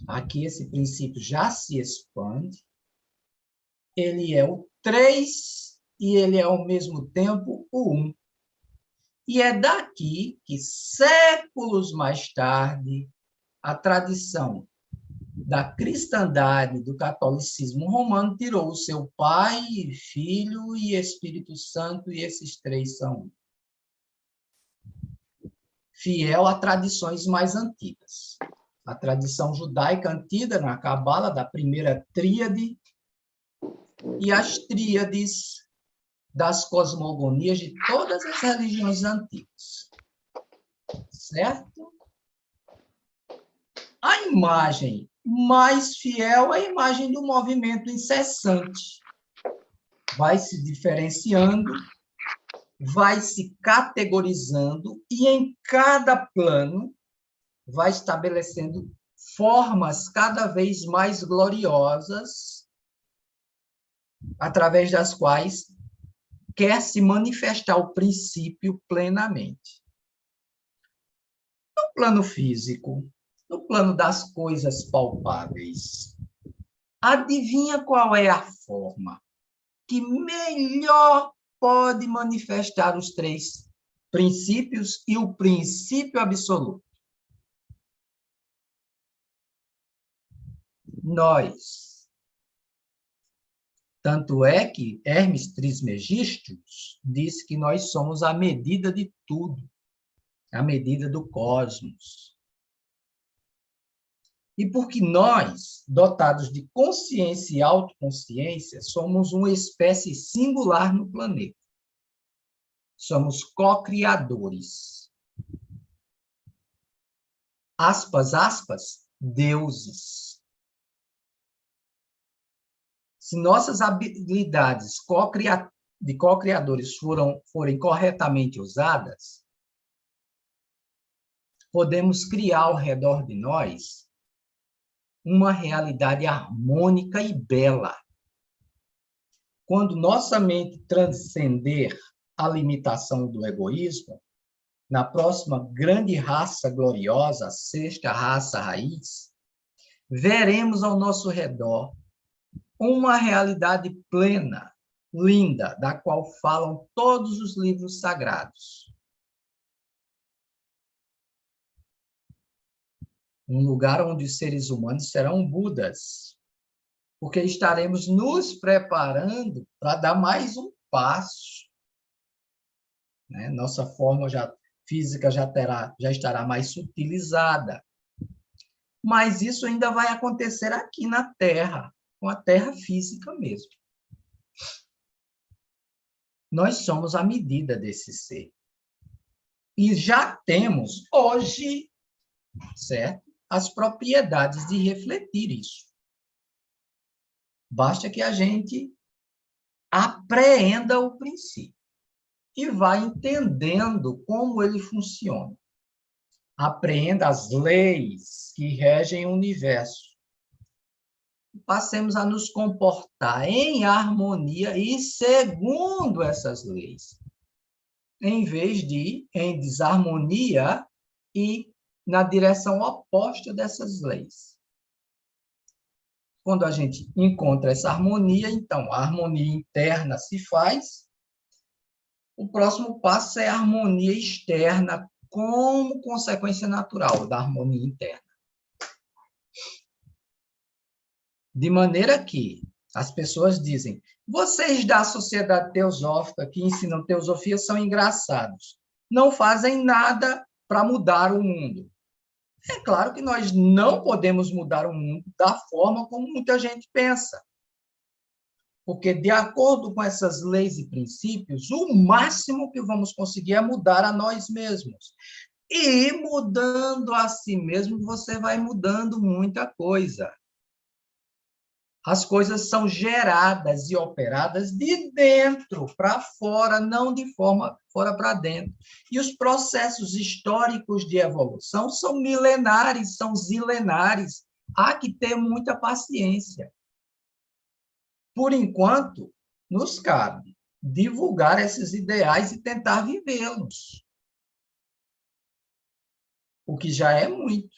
[SPEAKER 2] Aqui esse princípio já se expande, ele é o 3 e ele é ao mesmo tempo o 1. E é daqui que, séculos mais tarde, a tradição da cristandade, do catolicismo romano, tirou o seu Pai, Filho e Espírito Santo, e esses três são fiel a tradições mais antigas. A tradição judaica antiga, na Cabala, da primeira tríade, e as tríades das cosmogonias de todas as religiões antigas. Certo? A imagem mais fiel é a imagem do movimento incessante. Vai se diferenciando, vai se categorizando, e em cada plano vai estabelecendo formas cada vez mais gloriosas, através das quais quer se manifestar o princípio plenamente. No plano físico, no plano das coisas palpáveis, adivinha qual é a forma que melhor pode manifestar os três princípios e o princípio absoluto? Nós. Tanto é que Hermes Trismegisto disse que nós somos a medida de tudo, a medida do cosmos. E porque nós, dotados de consciência e autoconsciência, somos uma espécie singular no planeta. Somos co-criadores. Aspas, aspas, deuses. Se nossas habilidades de co-criadores forem corretamente usadas, podemos criar ao redor de nós uma realidade harmônica e bela. Quando nossa mente transcender a limitação do egoísmo, na próxima grande raça gloriosa, a sexta raça raiz, veremos ao nosso redor uma realidade plena, linda, da qual falam todos os livros sagrados. Um lugar onde os seres humanos serão Budas, porque estaremos nos preparando para dar mais um passo. Né? Nossa forma física já estará mais sutilizada. Mas isso ainda vai acontecer aqui na Terra, com a Terra física mesmo. Nós somos a medida desse ser. E já temos, hoje, certo, as propriedades de refletir isso. Basta que a gente apreenda o princípio e vá entendendo como ele funciona. Apreenda as leis que regem o universo. Passemos a nos comportar em harmonia e segundo essas leis, em vez de em desarmonia e na direção oposta dessas leis. Quando a gente encontra essa harmonia, então, a harmonia interna se faz, o próximo passo é a harmonia externa, como consequência natural da harmonia interna. De maneira que as pessoas dizem, vocês da sociedade teosófica que ensinam teosofia são engraçados, não fazem nada para mudar o mundo. É claro que nós não podemos mudar o mundo da forma como muita gente pensa. Porque, de acordo com essas leis e princípios, o máximo que vamos conseguir é mudar a nós mesmos. E, mudando a si mesmo, você vai mudando muita coisa. As coisas são geradas e operadas de dentro para fora, não de forma fora para dentro. E os processos históricos de evolução são milenares, são zilenares. Há que ter muita paciência. Por enquanto, nos cabe divulgar esses ideais e tentar vivê-los. O que já é muito.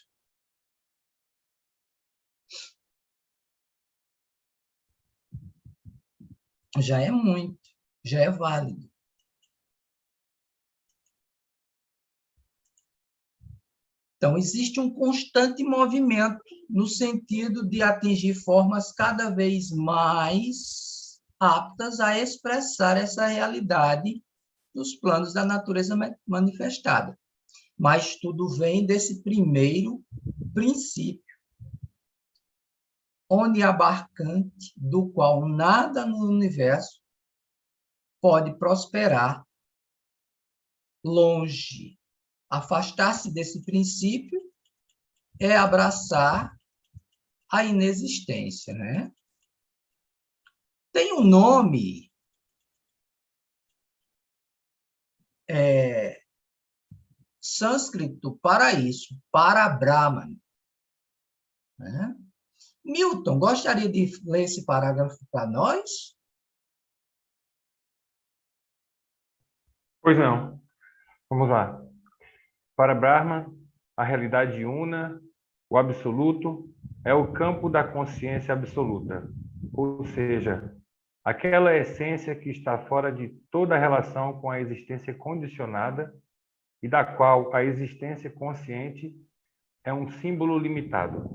[SPEAKER 2] Já é muito, já é válido. Então, existe um constante movimento no sentido de atingir formas cada vez mais aptas a expressar essa realidade dos planos da natureza manifestada. Mas tudo vem desse primeiro princípio, oniabarcante, do qual nada no universo pode prosperar longe. Afastar-se desse princípio é abraçar a inexistência, né? Tem um nome sânscrito para isso, para Brahman. Né? Milton, gostaria de ler esse parágrafo para nós?
[SPEAKER 5] Pois não. Vamos lá. Para Brahma, a realidade una, o absoluto, é o campo da consciência absoluta, ou seja, aquela essência que está fora de toda relação com a existência condicionada e da qual a existência consciente é um símbolo limitado.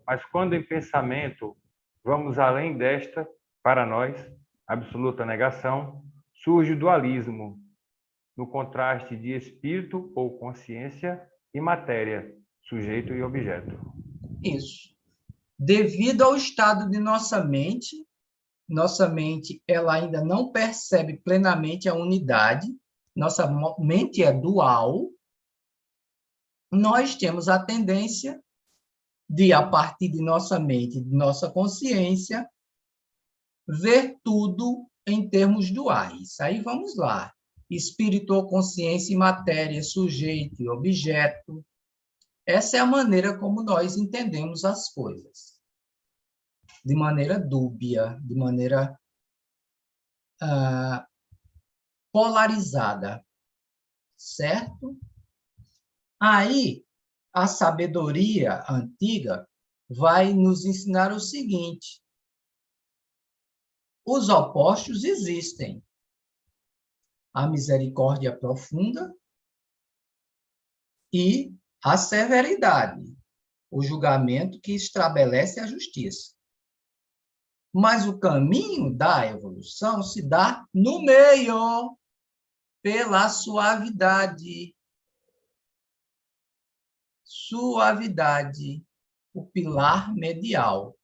[SPEAKER 5] Mas quando em pensamento vamos além desta, para nós, absoluta negação, surge o dualismo, no contraste de espírito ou consciência e matéria, sujeito e objeto.
[SPEAKER 2] Isso. Devido ao estado de nossa mente ela ainda não percebe plenamente a unidade, nossa mente é dual, nós temos a tendência de, a partir de nossa mente, de nossa consciência, ver tudo em termos duais. Aí vamos lá. Espírito ou consciência e matéria, sujeito e objeto. Essa é a maneira como nós entendemos as coisas. De maneira dúbia, de maneira polarizada. Certo? Aí, a sabedoria antiga vai nos ensinar o seguinte: os opostos existem. A misericórdia profunda e a severidade, o julgamento que estabelece a justiça. Mas o caminho da evolução se dá no meio, pela suavidade. Suavidade, o pilar medial.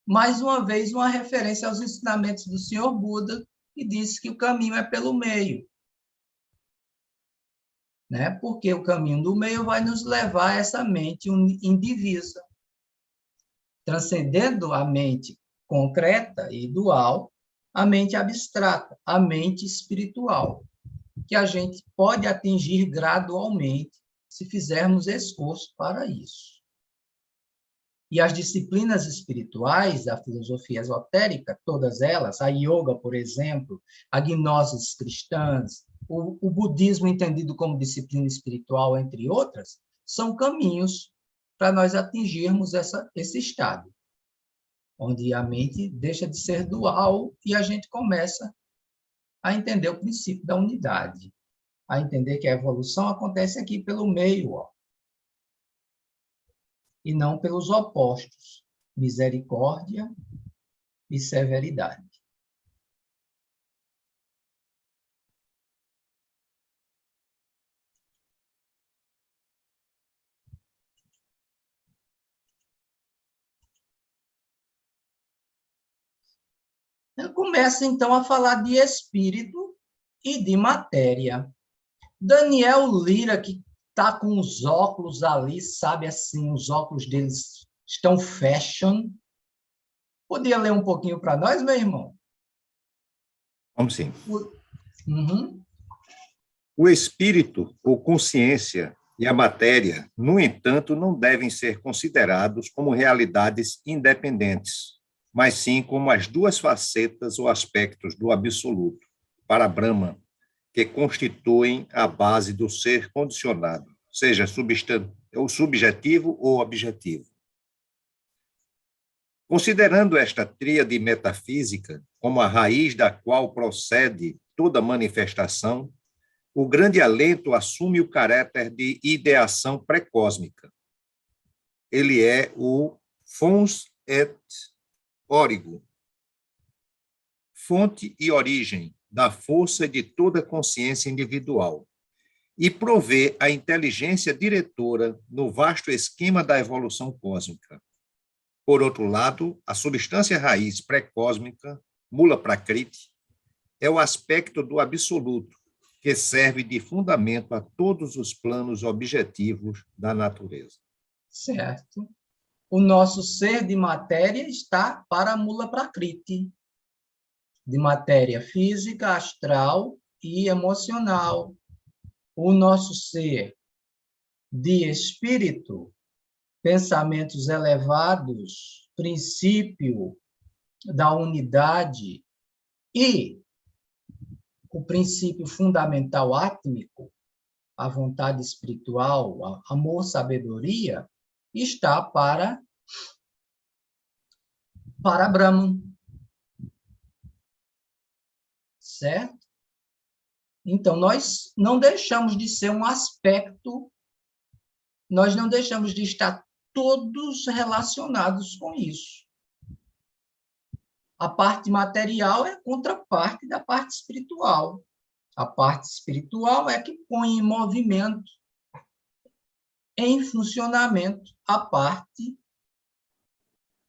[SPEAKER 2] Mais uma vez, uma referência aos ensinamentos do Senhor Buda, que disse que o caminho é pelo meio. Né? Porque o caminho do meio vai nos levar a essa mente indivisa. Transcendendo a mente concreta e dual, a mente abstrata, a mente espiritual, que a gente pode atingir gradualmente se fizermos esforço para isso. E as disciplinas espirituais, a filosofia esotérica, todas elas, a yoga, por exemplo, a gnoses cristãs, o budismo entendido como disciplina espiritual, entre outras, são caminhos para nós atingirmos esse estado, onde a mente deixa de ser dual e a gente começa a entender o princípio da unidade, a entender que a evolução acontece aqui pelo meio, ó, e não pelos opostos, misericórdia e severidade. Eu começo, então, a falar de espírito e de matéria. Daniel Lira, que está com os óculos ali, sabe assim, os óculos deles estão fashion. Podia ler um pouquinho para nós, meu irmão?
[SPEAKER 6] Vamos sim.
[SPEAKER 2] Uhum.
[SPEAKER 6] O espírito ou consciência e a matéria, no entanto, não devem ser considerados como realidades independentes, mas sim como as duas facetas ou aspectos do absoluto, para Brahma, que constituem a base do ser condicionado, seja subjetivo ou objetivo. Considerando esta tríade metafísica como a raiz da qual procede toda manifestação, o grande alento assume o caráter de ideação pré-cósmica. Ele é o fons et origo, fonte e origem da força de toda consciência individual, e provê a inteligência diretora no vasto esquema da evolução cósmica. Por outro lado, a substância raiz pré-cósmica, Mula Prakriti, é o aspecto do absoluto, que serve de fundamento a todos os planos objetivos da natureza.
[SPEAKER 2] Certo. O nosso ser de matéria está para a Mula Prakriti, de matéria física, astral e emocional. O nosso ser de espírito, pensamentos elevados, princípio da unidade e o princípio fundamental átmico, a vontade espiritual, amor, sabedoria, está para Brahman. Certo? Então, nós não deixamos de ser um aspecto, nós não deixamos de estar todos relacionados com isso. A parte material é contraparte da parte espiritual. A parte espiritual é que põe em movimento em funcionamento a parte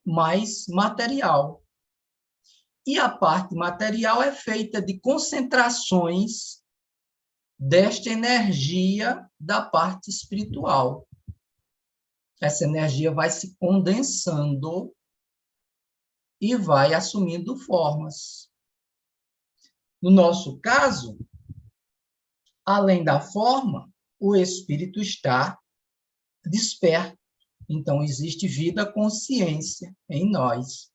[SPEAKER 2] mais material. E a parte material é feita de concentrações desta energia da parte espiritual. Essa energia vai se condensando e vai assumindo formas. No nosso caso, além da forma, o espírito está desperto. Então, existe vida, consciência em nós.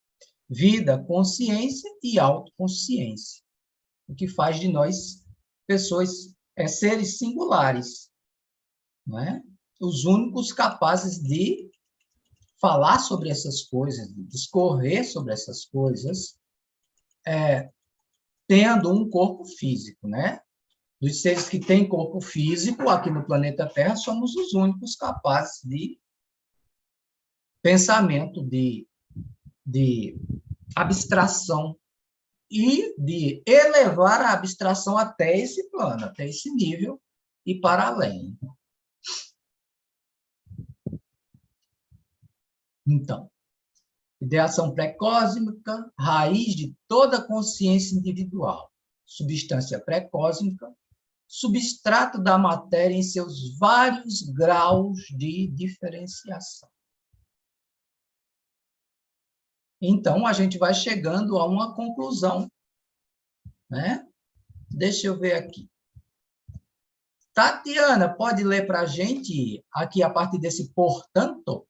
[SPEAKER 2] Vida, consciência e autoconsciência. O que faz de nós pessoas, seres singulares, não é? Os únicos capazes de falar sobre essas coisas, de discorrer sobre essas coisas, tendo um corpo físico, né? Dos seres que têm corpo físico aqui no planeta Terra, somos os únicos capazes de pensamento, de abstração e de elevar a abstração até esse plano, até esse nível e para além. Então, ideação pré-cósmica, raiz de toda consciência individual, substância pré-cósmica, substrato da matéria em seus vários graus de diferenciação. Então, a gente vai chegando a uma conclusão, né? Deixa eu ver aqui. Tatiana, pode ler para a gente aqui a partir desse portanto?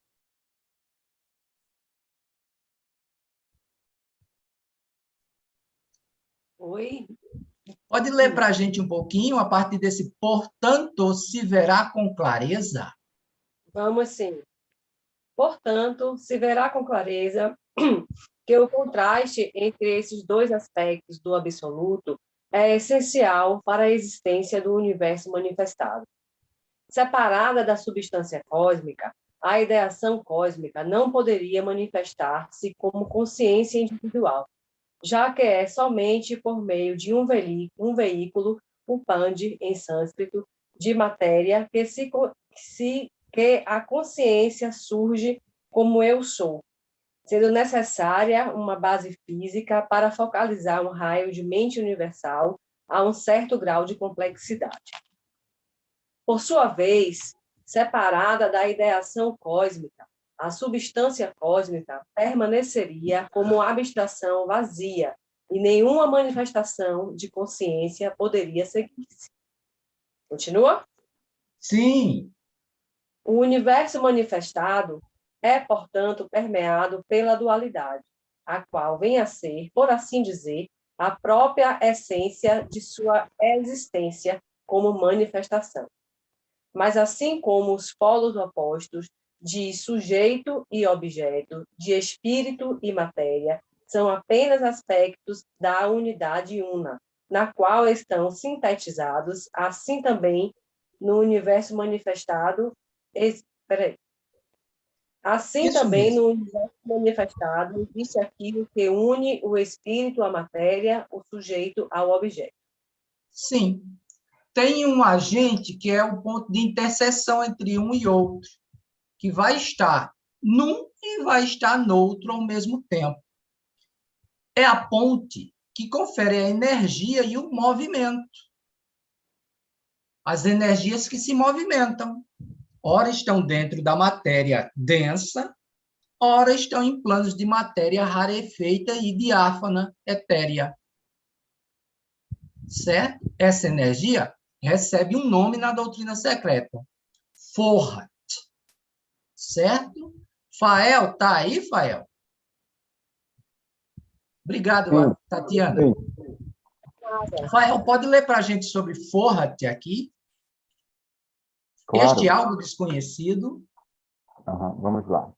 [SPEAKER 7] Oi?
[SPEAKER 2] Pode ler para a gente um pouquinho, a partir desse portanto se verá com clareza?
[SPEAKER 7] Vamos sim. Portanto, se verá com clareza que o contraste entre esses dois aspectos do absoluto é essencial para a existência do universo manifestado. Separada da substância cósmica, a ideação cósmica não poderia manifestar-se como consciência individual, já que é somente por meio de um veículo, o pandi, em sânscrito, de matéria, que a consciência surge como eu sou, sendo necessária uma base física para focalizar um raio de mente universal a um certo grau de complexidade. Por sua vez, separada da ideação cósmica, a substância cósmica permaneceria como abstração vazia e nenhuma manifestação de consciência poderia seguir-se. Continua?
[SPEAKER 2] Sim.
[SPEAKER 7] O universo manifestado é, portanto, permeado pela dualidade, a qual vem a ser, por assim dizer, a própria essência de sua existência como manifestação. Mas assim como os polos opostos de sujeito e objeto, de espírito e matéria, são apenas aspectos da unidade una, na qual estão sintetizados, assim também no universo manifestado. Assim
[SPEAKER 2] Isso
[SPEAKER 7] também
[SPEAKER 2] mesmo.
[SPEAKER 7] no universo manifestado existe aquilo que une o espírito à matéria, o sujeito ao objeto.
[SPEAKER 2] Sim. Tem um agente que é o ponto de interseção entre um e outro, que vai estar num e vai estar no outro ao mesmo tempo. É a ponte que confere a energia e o movimento. As energias que se movimentam. Ora estão dentro da matéria densa, ora estão em planos de matéria rarefeita e diáfana, etérea. Certo? Essa energia recebe um nome na doutrina secreta. Forrat. Certo? Fael, tá aí, Fael? Obrigado,
[SPEAKER 5] Sim,
[SPEAKER 2] Tatiana.
[SPEAKER 5] sim.
[SPEAKER 2] Fael, pode ler para a gente sobre Forrat aqui?
[SPEAKER 8] Claro.
[SPEAKER 2] Este algo desconhecido.
[SPEAKER 8] Vamos lá.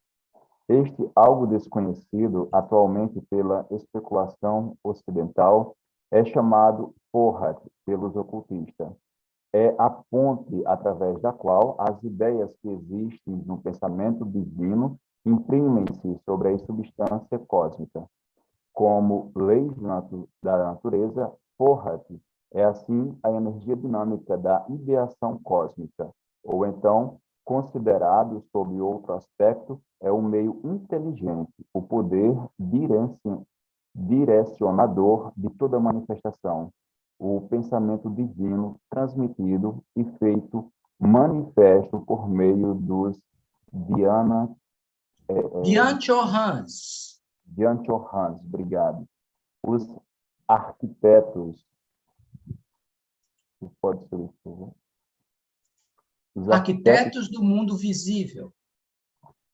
[SPEAKER 8] Este algo desconhecido, atualmente pela especulação ocidental, é chamado Forrat pelos ocultistas. É a ponte através da qual as ideias que existem no pensamento divino imprimem-se sobre a substância cósmica. Como leis da natureza, Forrat é assim a energia dinâmica da ideação cósmica, ou então Considerado sob outro aspecto, é um meio inteligente, o poder direcionador de toda manifestação, o pensamento divino transmitido e feito manifesto por meio dos
[SPEAKER 2] Dianchohans.
[SPEAKER 8] Dianchohans, obrigado. Os arquitetos, pode ser isso, por favor? Os
[SPEAKER 2] Arquitetos do mundo visível.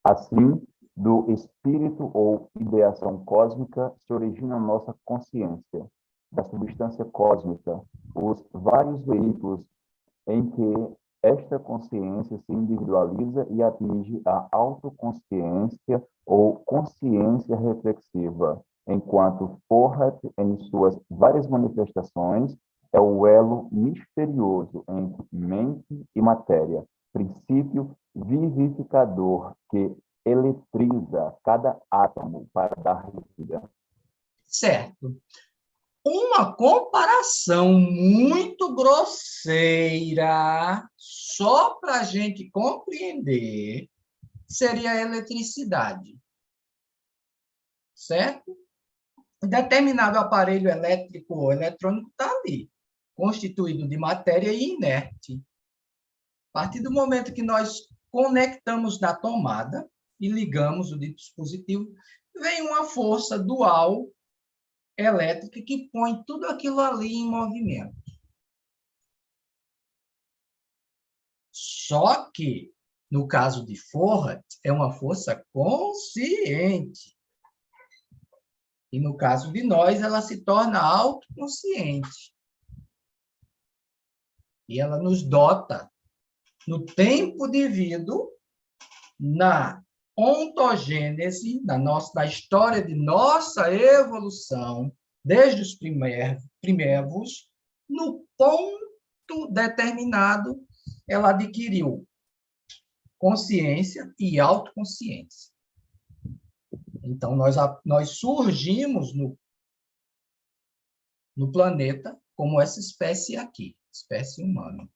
[SPEAKER 8] Assim, do espírito ou ideação cósmica se origina a nossa consciência, da substância cósmica, os vários veículos em que esta consciência se individualiza e atinge a autoconsciência ou consciência reflexiva, enquanto Fohat, em suas várias manifestações, é o elo misterioso entre mente e matéria, princípio vivificador que eletriza cada átomo para dar vida.
[SPEAKER 2] Certo. Uma comparação muito grosseira, só para a gente compreender, seria a eletricidade. Certo? Determinado aparelho elétrico ou eletrônico está ali, constituído de matéria e inerte. A partir do momento que nós conectamos na tomada e ligamos o dispositivo, vem uma força dual elétrica que põe tudo aquilo ali em movimento. Só que, no caso de Fohat, é uma força consciente. E, no caso de nós, ela se torna autoconsciente. E ela nos dota, no tempo devido, na ontogênese, na história de nossa evolução, desde os primérvos, no ponto determinado, ela adquiriu consciência e autoconsciência. Então, nós surgimos no planeta como essa espécie aqui, espécie humana.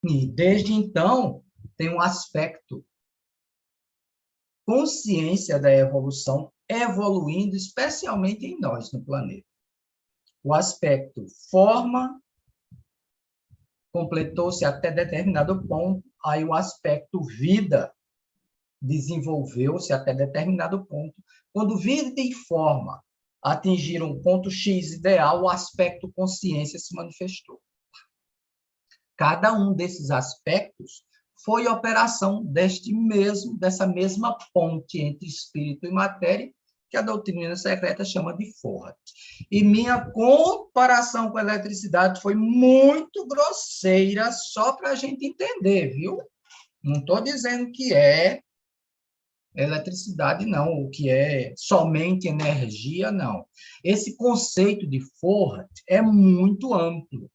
[SPEAKER 2] E, desde então, tem um aspecto consciência da evolução evoluindo, especialmente em nós, no planeta. O aspecto forma completou-se até determinado ponto, aí o aspecto vida desenvolveu-se até determinado ponto. Quando vida e forma atingiram o ponto X ideal, o aspecto consciência se manifestou. Cada um desses aspectos foi operação dessa mesma ponte entre espírito e matéria, que a doutrina secreta chama de Fohat. E minha comparação com a eletricidade foi muito grosseira, só para a gente entender, viu? Não estou dizendo que é eletricidade, não, o que é somente energia, não. Esse conceito de Fohat é muito amplo.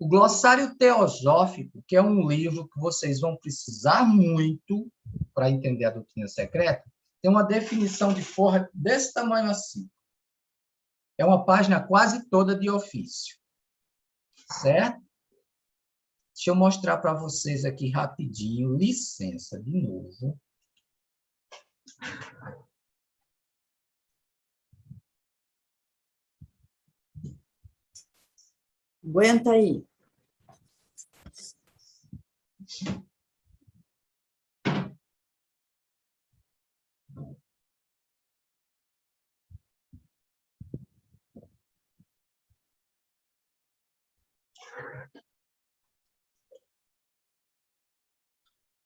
[SPEAKER 2] O Glossário Teosófico, que é um livro que vocês vão precisar muito para entender a doutrina secreta, tem uma definição de Fohat desse tamanho assim. É uma página quase toda de ofício. Certo? Deixa eu mostrar para vocês aqui rapidinho, licença, de novo.
[SPEAKER 3] Aguenta aí.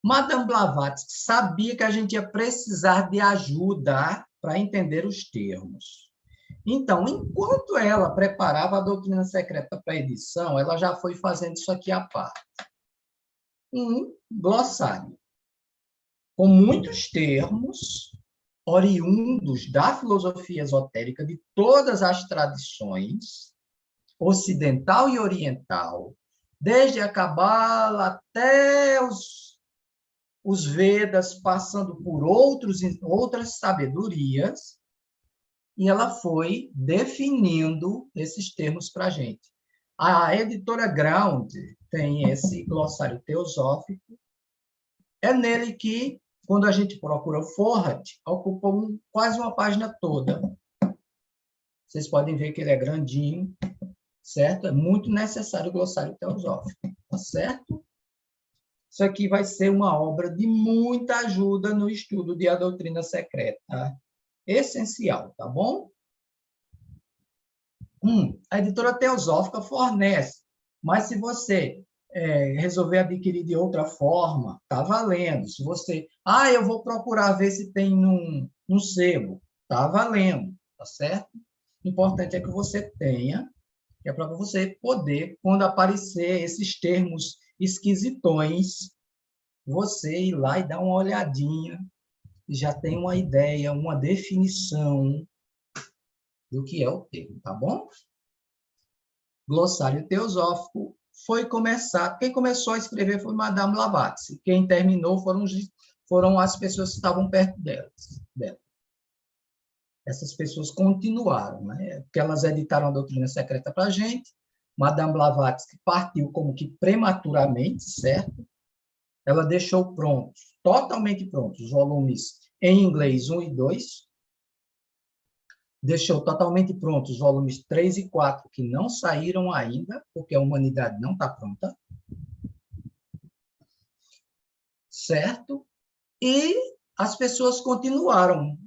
[SPEAKER 1] Madame Blavatsky sabia que a gente ia precisar de ajuda para entender os termos. Então, enquanto ela preparava a doutrina secreta para a edição, ela já foi fazendo isso aqui à parte. Um glossário, com muitos termos oriundos da filosofia esotérica de todas as tradições, ocidental e oriental, desde a Cabala até os Vedas, passando por outras sabedorias, e ela foi definindo esses termos para a gente. A editora Ground
[SPEAKER 2] tem esse glossário teosófico. É nele que, quando a gente procura o Forhat, ocupa quase uma página toda. Vocês podem ver que ele é grandinho, certo? É muito necessário o glossário teosófico, tá certo? Isso aqui vai ser uma obra de muita ajuda no estudo de A Doutrina Secreta. Tá? Essencial, tá bom? A editora Teosófica fornece, mas se você resolver adquirir de outra forma, tá valendo. Se você, eu vou procurar ver se tem num sebo, tá valendo, tá certo? O importante é que você tenha, que é para você poder, quando aparecer esses termos esquisitões, você ir lá e dar uma olhadinha, já tem uma ideia, uma definição do que é o termo, tá bom? Glossário teosófico foi começar, quem começou a escrever foi Madame Blavatsky, quem terminou foram as pessoas que estavam perto dela. Essas pessoas continuaram, né? Porque elas editaram a Doutrina Secreta para a gente. Madame Blavatsky partiu como que prematuramente, certo? Ela deixou prontos, totalmente prontos, os volumes em inglês 1 e 2. Deixou totalmente prontos os volumes 3 e 4, que não saíram ainda, porque a humanidade não está pronta. Certo? E as pessoas continuaram.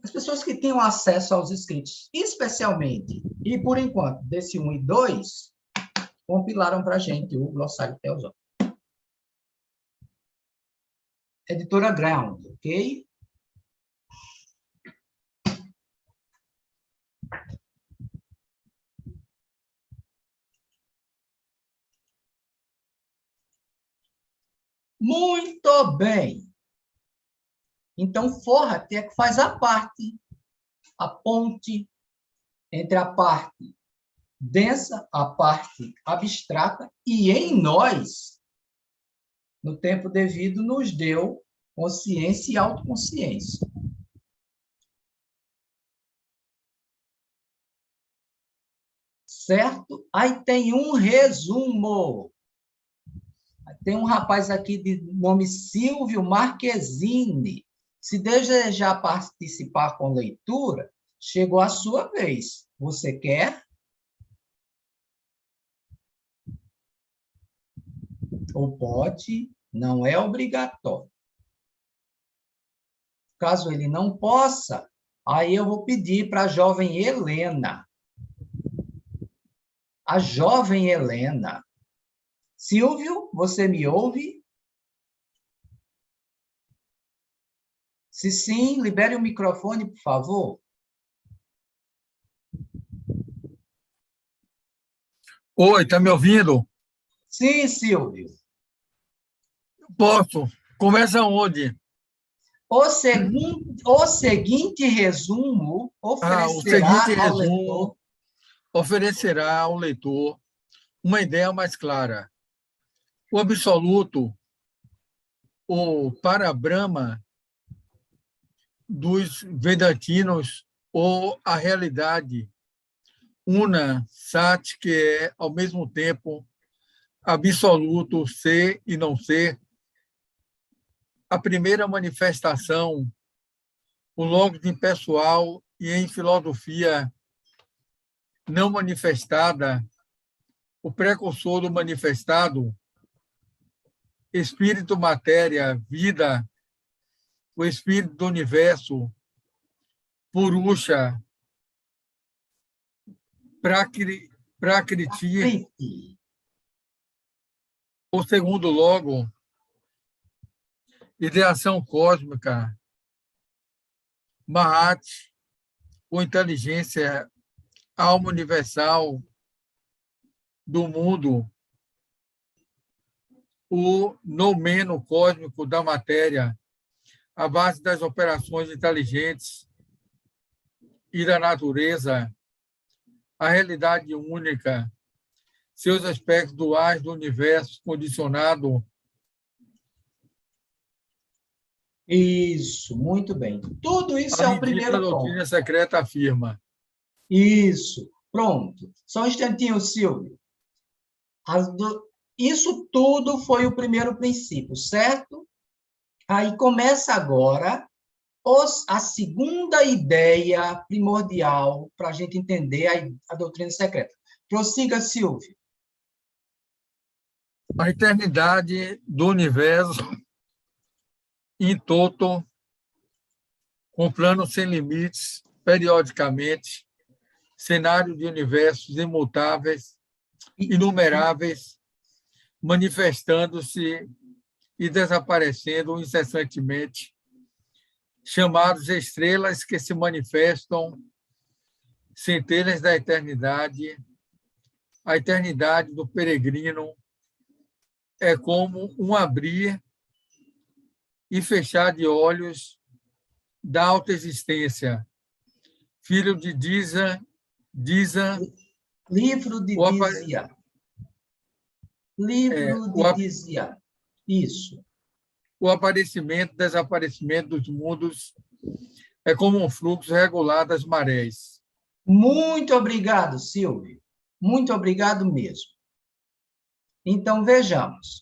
[SPEAKER 2] As pessoas que tinham acesso aos escritos, especialmente, e por enquanto, desse 1 e 2, compilaram para a gente o glossário teosófico. Editora Ground, ok? Muito bem. Então, Forhat é que faz a ponte entre a parte densa, a parte abstrata, e em nós, no tempo devido, nos deu consciência e autoconsciência. Certo? Aí tem um resumo. Tem um rapaz aqui de nome Silvio Marquezine. Se desejar participar com leitura, chegou a sua vez. Você quer? Ou pode? Não é obrigatório. Caso ele não possa, aí eu vou pedir para a jovem Helena. A jovem Helena. Silvio, você me ouve? Se sim, libere o microfone, por favor.
[SPEAKER 9] Oi, está me ouvindo?
[SPEAKER 2] Sim, Silvio.
[SPEAKER 9] Posso. Conversa onde?
[SPEAKER 2] O seguinte resumo
[SPEAKER 9] oferecerá ao leitor uma ideia mais clara. O absoluto, o Parabrahma dos Vedantinos, ou a realidade Una, Sat, que é, ao mesmo tempo, absoluto, ser e não ser, a primeira manifestação, o logos impessoal e em filosofia não manifestada, o precursor do manifestado, espírito, matéria, vida, o espírito do universo, Purusha, Prakriti, o segundo logo, ideação cósmica, Mahat, ou inteligência, alma universal do mundo, o noumeno cósmico da matéria, a base das operações inteligentes e da natureza, a realidade única, seus aspectos duais do universo condicionado.
[SPEAKER 2] Isso, muito bem. Tudo isso é o primeiro ponto. A
[SPEAKER 9] doutrina secreta afirma.
[SPEAKER 2] Isso, pronto. Só um instantinho, Silvio. Isso tudo foi o primeiro princípio, certo? Aí começa agora a segunda ideia primordial para a gente entender a doutrina secreta. Prossiga, Silvio.
[SPEAKER 9] A eternidade do universo em toto, com planos sem limites, periodicamente, cenário de universos imutáveis, inumeráveis, manifestando-se e desaparecendo incessantemente, chamados estrelas que se manifestam, centelhas da eternidade. A eternidade do peregrino é como um abrir e fechar de olhos da alta existência. Filho de Disa,
[SPEAKER 2] Livro de Dizia. Livro de Dizia. Isso.
[SPEAKER 9] O aparecimento, desaparecimento dos mundos é como um fluxo regular das marés.
[SPEAKER 2] Muito obrigado, Silvio. Muito obrigado mesmo. Então, vejamos.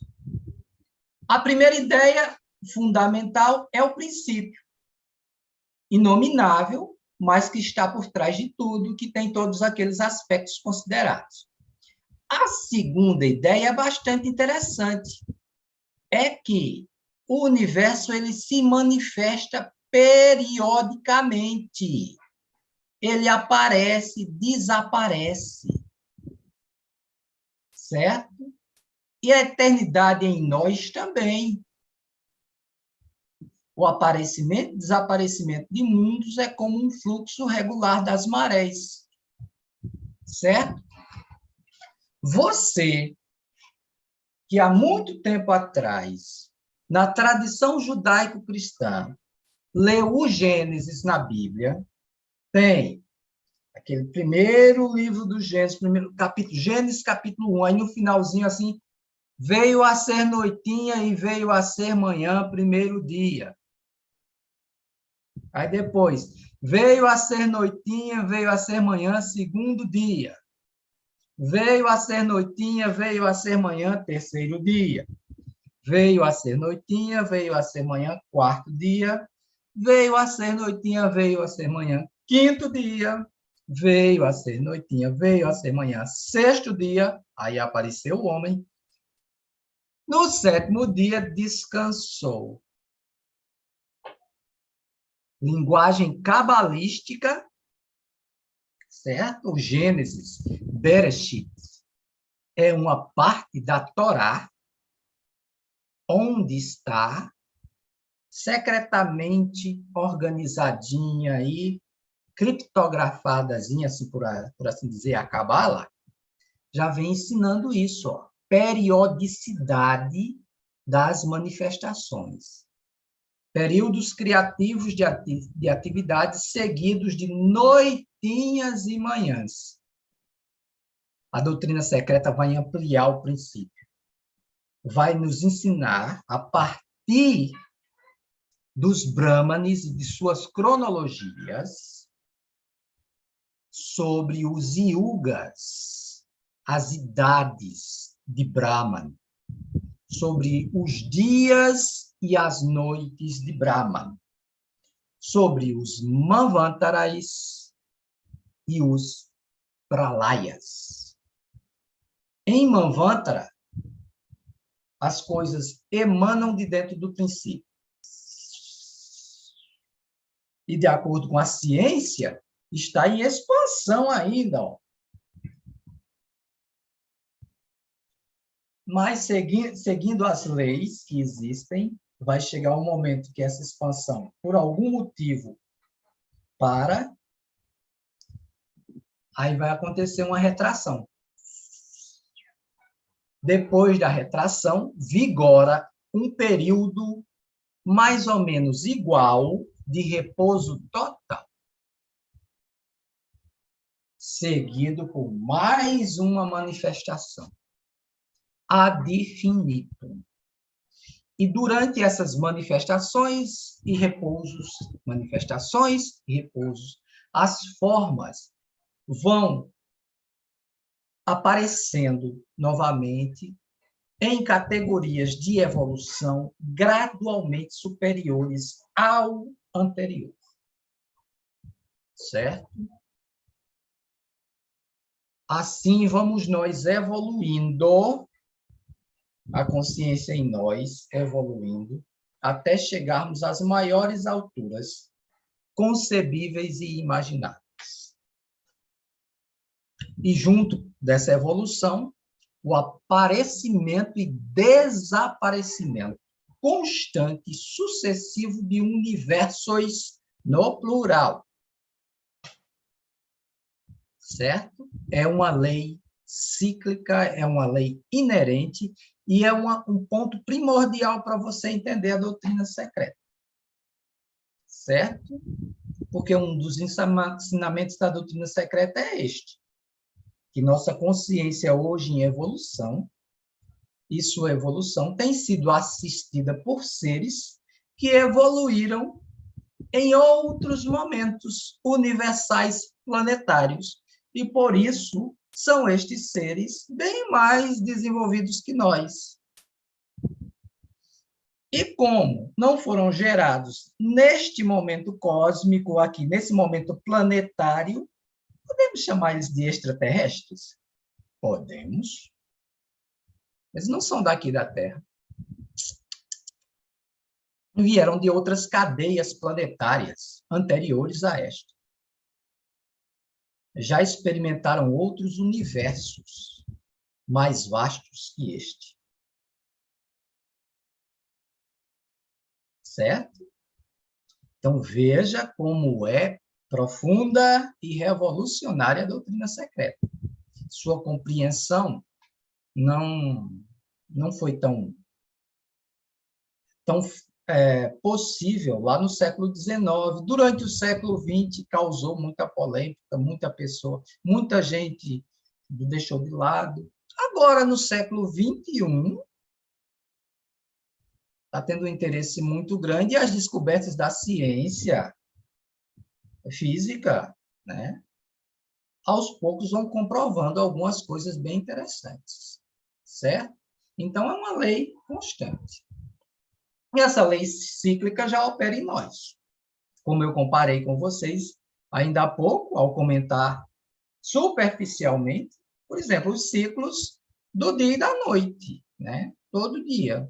[SPEAKER 2] A primeira ideia fundamental é o princípio. Inominável, mas que está por trás de tudo, que tem todos aqueles aspectos considerados. A segunda ideia é bastante interessante. É que o universo ele se manifesta periodicamente. Ele aparece, desaparece. Certo? E a eternidade em nós também. O aparecimento e desaparecimento de mundos é como um fluxo regular das marés. Certo? Você, que há muito tempo atrás, na tradição judaico-cristã, leu o Gênesis na Bíblia, tem aquele primeiro livro do Gênesis, primeiro capítulo, Gênesis capítulo 1, aí no finalzinho assim, veio a ser noitinha e veio a ser manhã, primeiro dia. Aí depois, veio a ser noitinha, veio a ser manhã, segundo dia. Veio a ser noitinha, veio a ser manhã, terceiro dia. Veio a ser noitinha, veio a ser manhã, quarto dia. Veio a ser noitinha, veio a ser manhã, quinto dia. Veio a ser noitinha, veio a ser manhã, sexto dia. Aí apareceu o homem. No sétimo dia, descansou. Linguagem cabalística, certo? O Gênesis, Bereshit, é uma parte da Torá, onde está secretamente organizadinha e criptografadazinha, assim, por assim dizer, a Cabala, já vem ensinando isso, ó, periodicidade das manifestações. Períodos criativos de atividades seguidos de noitinhas e manhãs. A doutrina secreta vai ampliar o princípio. Vai nos ensinar, a partir dos Brahmanes e de suas cronologias, sobre os yugas, as idades de Brahman, sobre os dias e as noites de Brahman, sobre os Manvantaras e os Pralayas. Em Manvantara, as coisas emanam de dentro do princípio. E, de acordo com a ciência, está em expansão ainda. Ó. Mas, seguindo as leis que existem, vai chegar um momento que essa expansão, por algum motivo, para, aí vai acontecer uma retração. Depois da retração, vigora um período mais ou menos igual de repouso total, seguido por mais uma manifestação, ad infinitum. E durante essas manifestações e repousos, as formas vão aparecendo novamente em categorias de evolução gradualmente superiores ao anterior. Certo? Assim, vamos nós evoluindo, a consciência em nós evoluindo, até chegarmos às maiores alturas concebíveis e imagináveis. E junto dessa evolução, o aparecimento e desaparecimento constante e sucessivo de universos no plural. Certo? É uma lei cíclica, é uma lei inerente e é um ponto primordial para você entender a doutrina secreta. Certo? Porque um dos ensinamentos da doutrina secreta é este, que nossa consciência hoje em evolução, e sua evolução tem sido assistida por seres que evoluíram em outros momentos universais planetários, e por isso são estes seres bem mais desenvolvidos que nós. E como não foram gerados neste momento cósmico, aqui, nesse momento planetário, podemos chamar eles de extraterrestres? Podemos. Eles não são daqui da Terra. Vieram de outras cadeias planetárias anteriores a esta. Já experimentaram outros universos mais vastos que este. Certo? Então, veja como é profunda e revolucionária a doutrina secreta. Sua compreensão não foi tão possível lá no século XIX. Durante o século XX, causou muita polêmica, muita gente deixou de lado. Agora, no século XXI, está tendo um interesse muito grande, e as descobertas da ciência física, né, aos poucos vão comprovando algumas coisas bem interessantes, certo? Então, é uma lei constante. E essa lei cíclica já opera em nós. Como eu comparei com vocês ainda há pouco, ao comentar superficialmente, por exemplo, os ciclos do dia e da noite, né? Todo dia.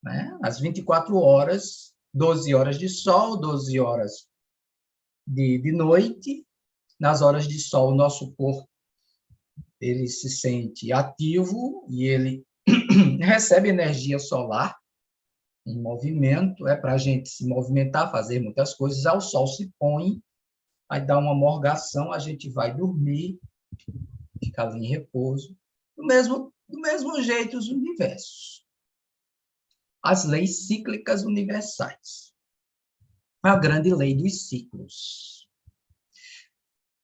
[SPEAKER 2] Né? As 24 horas, 12 horas de sol, 12 horas de noite. Nas horas de sol, o nosso corpo ele se sente ativo e ele recebe energia solar em movimento, para a gente se movimentar, fazer muitas coisas. Ao sol se põe, aí dá uma morgação, a gente vai dormir, fica ali em repouso. Do mesmo jeito, os universos. As leis cíclicas universais. A grande lei dos ciclos.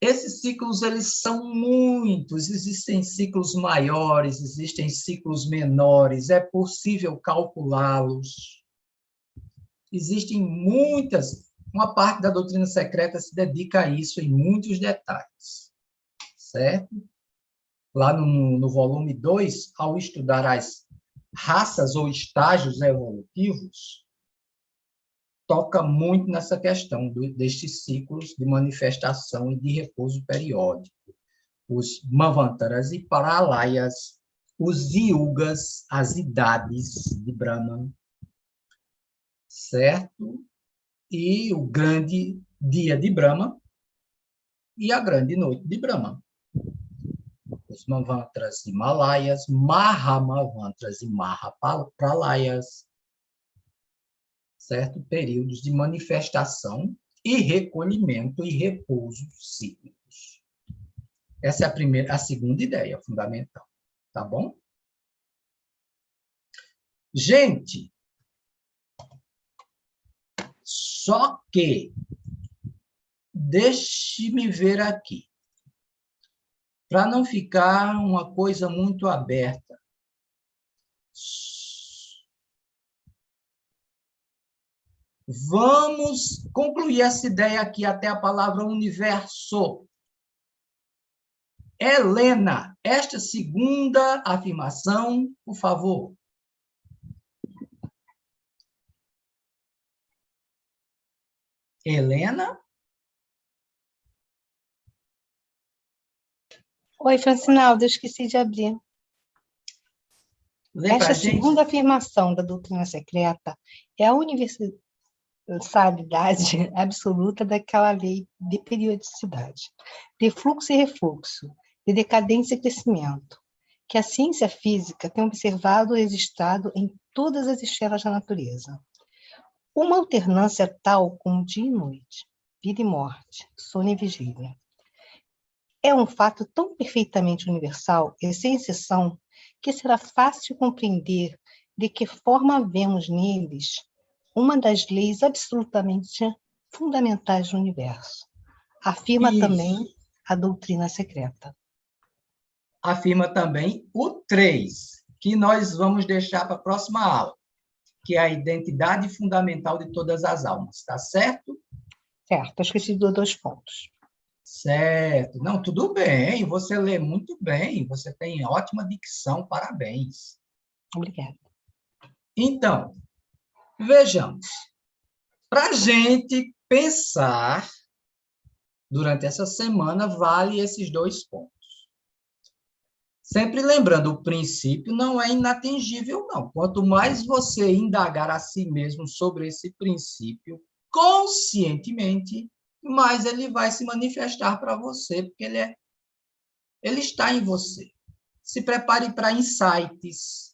[SPEAKER 2] Esses ciclos, eles são muitos, existem ciclos maiores, existem ciclos menores, é possível calculá-los. Existem uma parte da doutrina secreta se dedica a isso em muitos detalhes, certo? Lá no volume 2, ao estudar as raças ou estágios evolutivos, toca muito nessa questão destes ciclos de manifestação e de repouso periódico. Os Manvantaras e Pralayas, os Yugas, as idades de Brahman, certo? E o grande dia de Brahma e a grande noite de Brahma. Os Manvantaras Himalaias, Mahamantras e Mahapralayas, certo? Períodos de manifestação e recolhimento e repouso cíclicos. Essa é a segunda ideia fundamental, tá bom? Gente, só que, deixe-me ver aqui, para não ficar uma coisa muito aberta. Vamos concluir essa ideia aqui até a palavra universo. Helena, esta segunda afirmação, por favor. Helena?
[SPEAKER 10] Oi, Francinaldo, eu esqueci de abrir.
[SPEAKER 2] Lê pra
[SPEAKER 10] Esta
[SPEAKER 2] gente.
[SPEAKER 10] segunda afirmação da doutrina secreta é a universalidade absoluta daquela lei de periodicidade, de fluxo e refluxo, de decadência e crescimento, que a ciência física tem observado e registrado em todas as esferas da natureza. Uma alternância tal como dia e noite, vida e morte, sono e vigília. É um fato tão perfeitamente universal e sem exceção que será fácil compreender de que forma vemos neles uma das leis absolutamente fundamentais do universo. Afirma também a doutrina secreta.
[SPEAKER 2] Afirma também o 3, que nós vamos deixar para a próxima aula, que é a identidade fundamental de todas as almas, está certo?
[SPEAKER 10] Certo, eu esqueci de 2 pontos.
[SPEAKER 2] Certo. Não, tudo bem, você lê muito bem, você tem ótima dicção, parabéns.
[SPEAKER 10] Obrigada.
[SPEAKER 2] Então, vejamos. Para a gente pensar, durante essa semana, vale esses 2 pontos. Sempre lembrando, o princípio não é inatingível, não. Quanto mais você indagar a si mesmo sobre esse princípio, conscientemente, mais ele vai se manifestar para você, porque ele está em você. Se prepare para insights,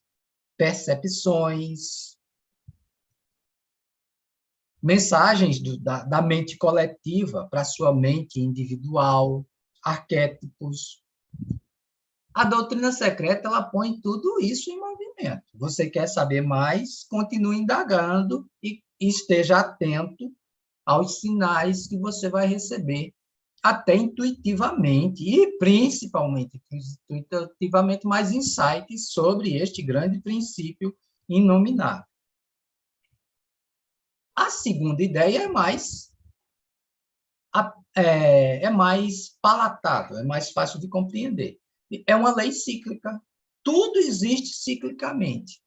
[SPEAKER 2] percepções, mensagens da mente coletiva para a sua mente individual, arquétipos. A doutrina secreta, ela põe tudo isso em movimento. Você quer saber mais? Continue indagando e esteja atento aos sinais que você vai receber, até intuitivamente, e principalmente intuitivamente, mais insights sobre este grande princípio inominável. A segunda ideia é mais palatável, é mais fácil de compreender. É uma lei cíclica. Tudo existe ciclicamente.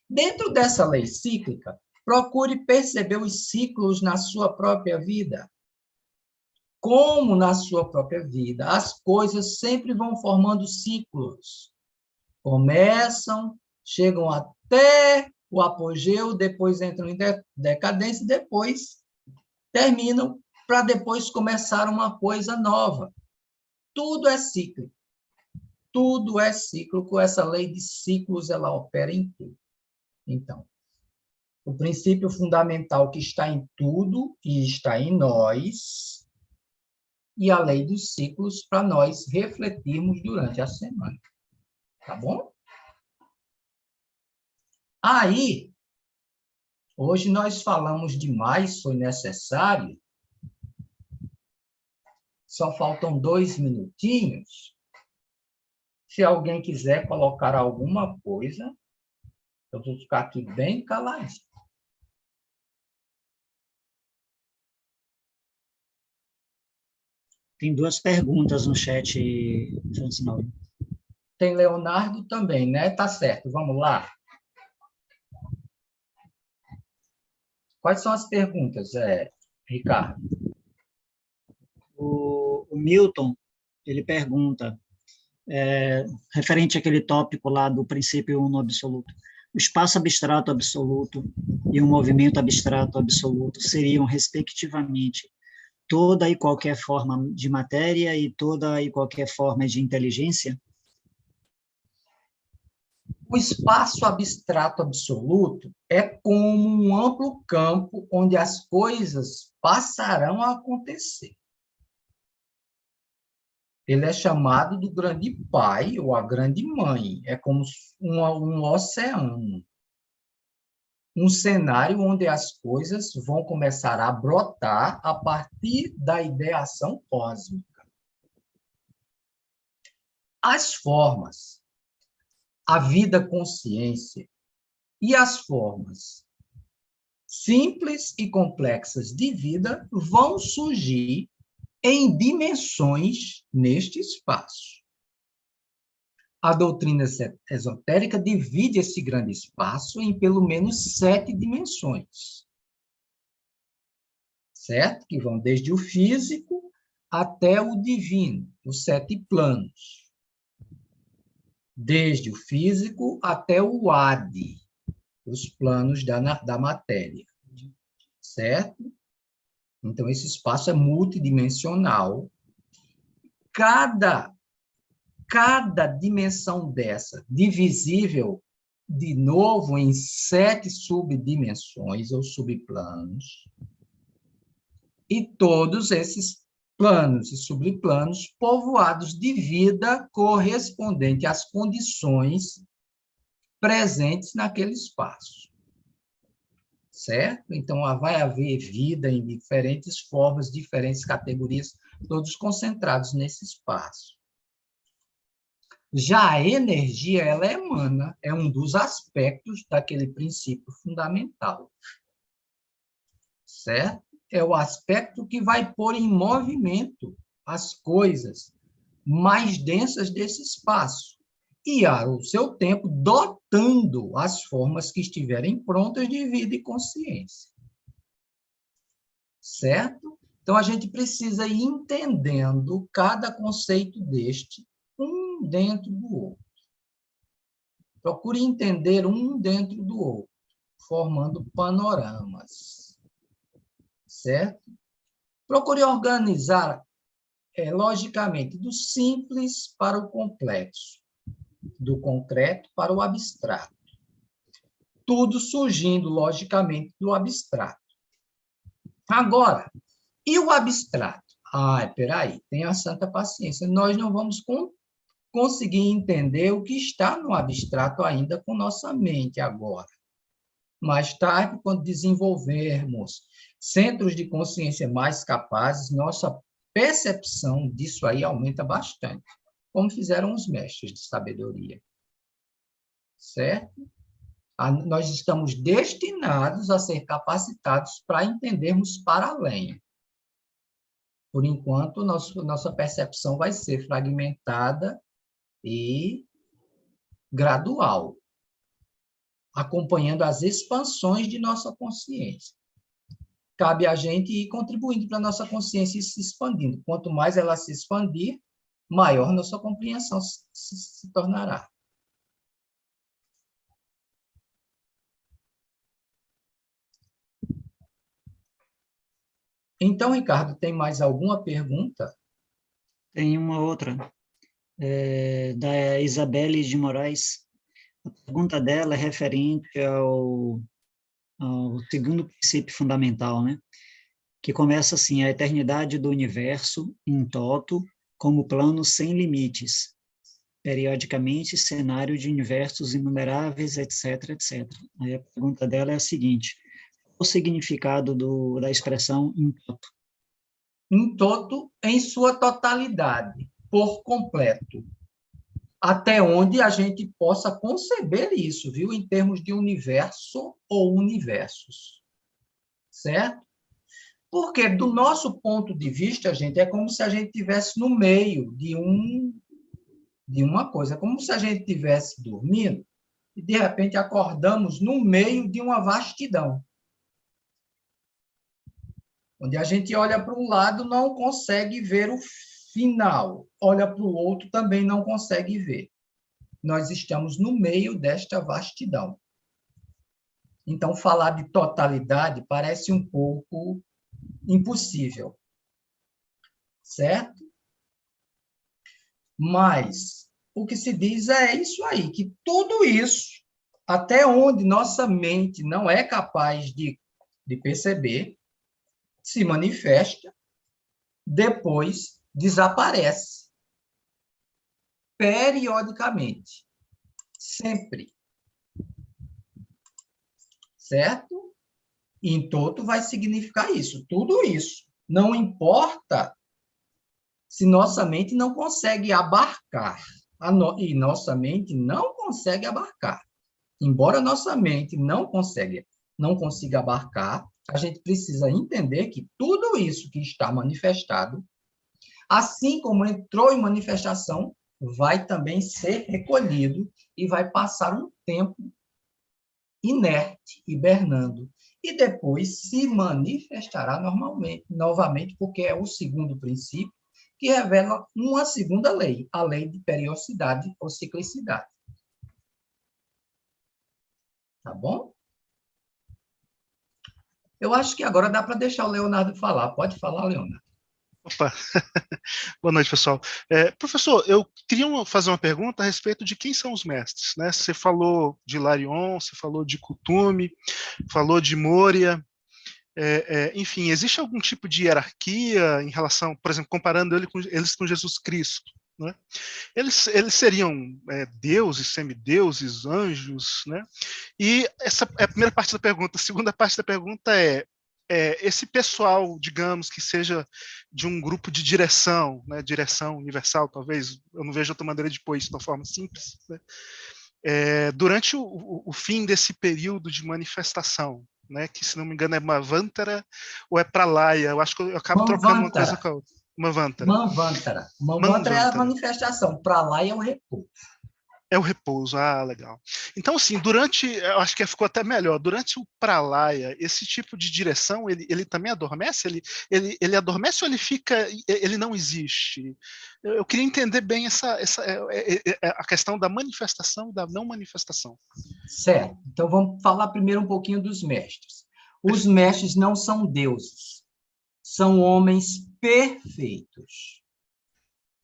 [SPEAKER 2] Dentro dessa lei cíclica, procure perceber os ciclos na sua própria vida. Como na sua própria vida, as coisas sempre vão formando ciclos. Começam, chegam até o apogeu, depois entram em decadência, depois terminam para depois começar uma coisa nova. Tudo é cíclico. Tudo é cíclico, essa lei de ciclos, ela opera em tudo. Então, o princípio fundamental que está em tudo e está em nós, e a lei dos ciclos para nós refletirmos durante a semana. Tá bom? Aí, hoje nós falamos demais, foi necessário. Só faltam 2 minutinhos. Se alguém quiser colocar alguma coisa, eu vou ficar aqui bem caladinho.
[SPEAKER 11] Tem 2 perguntas no chat, Francinaldo.
[SPEAKER 2] Tem Leonardo também, né? Tá certo, vamos lá. Quais são as perguntas, Ricardo?
[SPEAKER 11] O Milton, ele pergunta, referente àquele tópico lá do princípio uno absoluto, o espaço abstrato absoluto e o movimento abstrato absoluto seriam, respectivamente, toda e qualquer forma de matéria e toda e qualquer forma de inteligência?
[SPEAKER 2] O espaço abstrato absoluto é como um amplo campo onde as coisas passarão a acontecer. Ele é chamado do grande pai ou a grande mãe. É como um oceano. Um cenário onde as coisas vão começar a brotar a partir da ideação cósmica. As formas, a vida-consciência e as formas simples e complexas de vida vão surgir em dimensões neste espaço. A doutrina esotérica divide esse grande espaço em pelo menos 7 dimensões, certo? Que vão desde o físico até o divino, os 7 planos. Desde o físico até o Adi, os planos da matéria, certo? Então, esse espaço é multidimensional. Cada dimensão dessa, divisível, de novo, em 7 subdimensões ou subplanos, e todos esses planos e subplanos povoados de vida correspondente às condições presentes naquele espaço. Certo? Então, vai haver vida em diferentes formas, diferentes categorias, todos concentrados nesse espaço. Já a energia, ela emana, é um dos aspectos daquele princípio fundamental. Certo? É o aspecto que vai pôr em movimento as coisas mais densas desse espaço. E, ao seu tempo, dotando as formas que estiverem prontas de vida e consciência. Certo? Então, a gente precisa ir entendendo cada conceito deste, um dentro do outro. Procure entender um dentro do outro, formando panoramas. Certo? Procure organizar, logicamente, do simples para o complexo, do concreto para o abstrato. Tudo surgindo, logicamente, do abstrato. Agora, e o abstrato? Peraí, tenha santa paciência. Nós não vamos conseguir entender o que está no abstrato ainda com nossa mente agora. Mais tarde, quando desenvolvermos centros de consciência mais capazes, nossa percepção disso aí aumenta bastante, como fizeram os mestres de sabedoria. Certo? Nós estamos destinados a ser capacitados para entendermos para além. Por enquanto, nossa percepção vai ser fragmentada e gradual, acompanhando as expansões de nossa consciência. Cabe a gente ir contribuindo para a nossa consciência e se expandindo. Quanto mais ela se expandir, maior nossa compreensão se tornará. Então, Ricardo, tem mais alguma pergunta?
[SPEAKER 11] Tem uma outra, da Isabelle de Moraes. A pergunta dela é referente ao segundo princípio fundamental, né? Que começa assim: a eternidade do universo em toto como plano sem limites, periodicamente cenário de universos inumeráveis, etc., etc. Aí a pergunta dela é a seguinte: qual o significado da expressão em toto?
[SPEAKER 2] Em toto, em sua totalidade, por completo. Até onde a gente possa conceber isso, viu? Em termos de universo ou universos. Certo? Porque, do nosso ponto de vista, gente, é como se a gente estivesse no meio de uma coisa. É como se a gente estivesse dormindo e, de repente, acordamos no meio de uma vastidão. Onde a gente olha para um lado, não consegue ver o final. Olha para o outro, também não consegue ver. Nós estamos no meio desta vastidão. Então, falar de totalidade parece um pouco impossível. Certo? Mas o que se diz é isso aí, que tudo isso, até onde nossa mente não é capaz de perceber, se manifesta, depois desaparece. Periodicamente. Sempre. Certo? E em toto vai significar isso, tudo isso. Não importa se nossa mente não consegue abarcar. E nossa mente não consegue abarcar. Embora nossa mente não consiga abarcar, a gente precisa entender que tudo isso que está manifestado, assim como entrou em manifestação, vai também ser recolhido e vai passar um tempo inerte, hibernando, e depois se manifestará normalmente, novamente, porque é o segundo princípio que revela uma segunda lei, a lei de periodicidade ou ciclicidade. Tá bom? Eu acho que agora dá para deixar o Leonardo falar. Pode falar, Leonardo.
[SPEAKER 12] Opa, boa noite, pessoal. Professor, eu queria fazer uma pergunta a respeito de quem são os mestres, né? Você falou de Hilarion, você falou de Kuthumi, falou de Moria, enfim, existe algum tipo de hierarquia em relação, por exemplo, comparando eles com Jesus Cristo, né? Eles seriam deuses, semideuses, anjos, né? E essa é a primeira parte da pergunta. A segunda parte da pergunta esse pessoal, digamos, que seja de um grupo de direção, né, direção universal, talvez, eu não vejo outra maneira de pôr isso de uma forma simples, né? Durante o fim desse período de manifestação, né, que, se não me engano, é Manvantara ou é Pralaya, eu acho que eu acabo trocando uma coisa com a outra. Manvantara.
[SPEAKER 2] Manvantara é a manifestação, Pralaya é o repouso.
[SPEAKER 12] É o repouso, legal. Então, assim, eu acho que ficou até melhor, durante o Pralaya, esse tipo de direção, ele também adormece? Ele adormece ou ele não existe? Eu queria entender bem a questão da manifestação e da não manifestação.
[SPEAKER 2] Certo. Então, vamos falar primeiro um pouquinho dos mestres. Os mestres não são deuses, são homens perfeitos.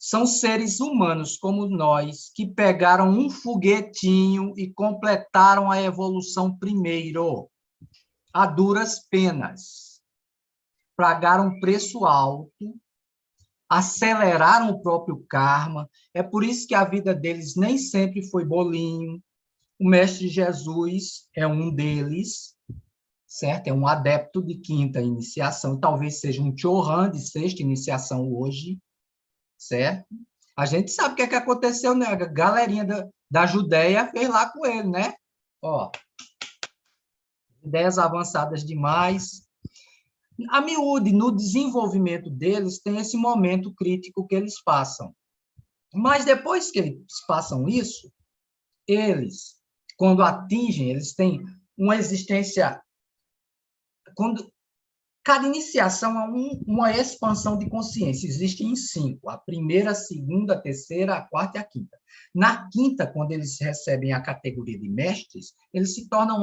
[SPEAKER 2] São seres humanos como nós, que pegaram um foguetinho e completaram a evolução primeiro, a duras penas. Pagaram um preço alto, aceleraram o próprio karma. É por isso que a vida deles nem sempre foi bolinho. O Mestre Jesus é um deles, certo? É um adepto de quinta iniciação, talvez seja um Chohan de sexta iniciação hoje, certo? A gente sabe o que aconteceu, né? A galerinha da Judéia fez lá com ele, né? Ó, ideias avançadas demais. A miúde, no desenvolvimento deles, tem esse momento crítico que eles passam. Mas depois que eles passam isso, eles, quando atingem, eles têm uma existência... Cada iniciação é uma expansão de consciência. Existem em 5. A primeira, a segunda, a terceira, a quarta e a quinta. Na quinta, quando eles recebem a categoria de mestres, eles se tornam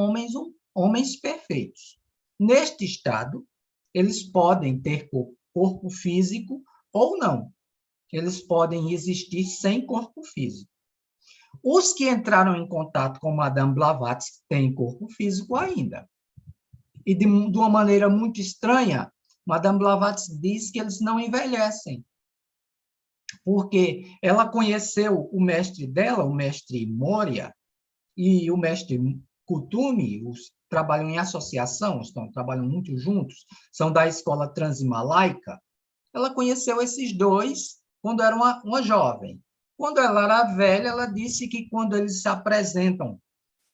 [SPEAKER 2] homens perfeitos. Neste estado, eles podem ter corpo físico ou não. Eles podem existir sem corpo físico. Os que entraram em contato com Madame Blavatsky têm corpo físico ainda. E, de uma maneira muito estranha, Madame Blavatsky diz que eles não envelhecem, porque ela conheceu o mestre dela, o mestre Moria, e o mestre Kuthumi, trabalham em associação, trabalham muito juntos, são da escola transhimalaika. Ela conheceu esses dois quando era uma jovem. Quando ela era velha, ela disse que quando eles se apresentam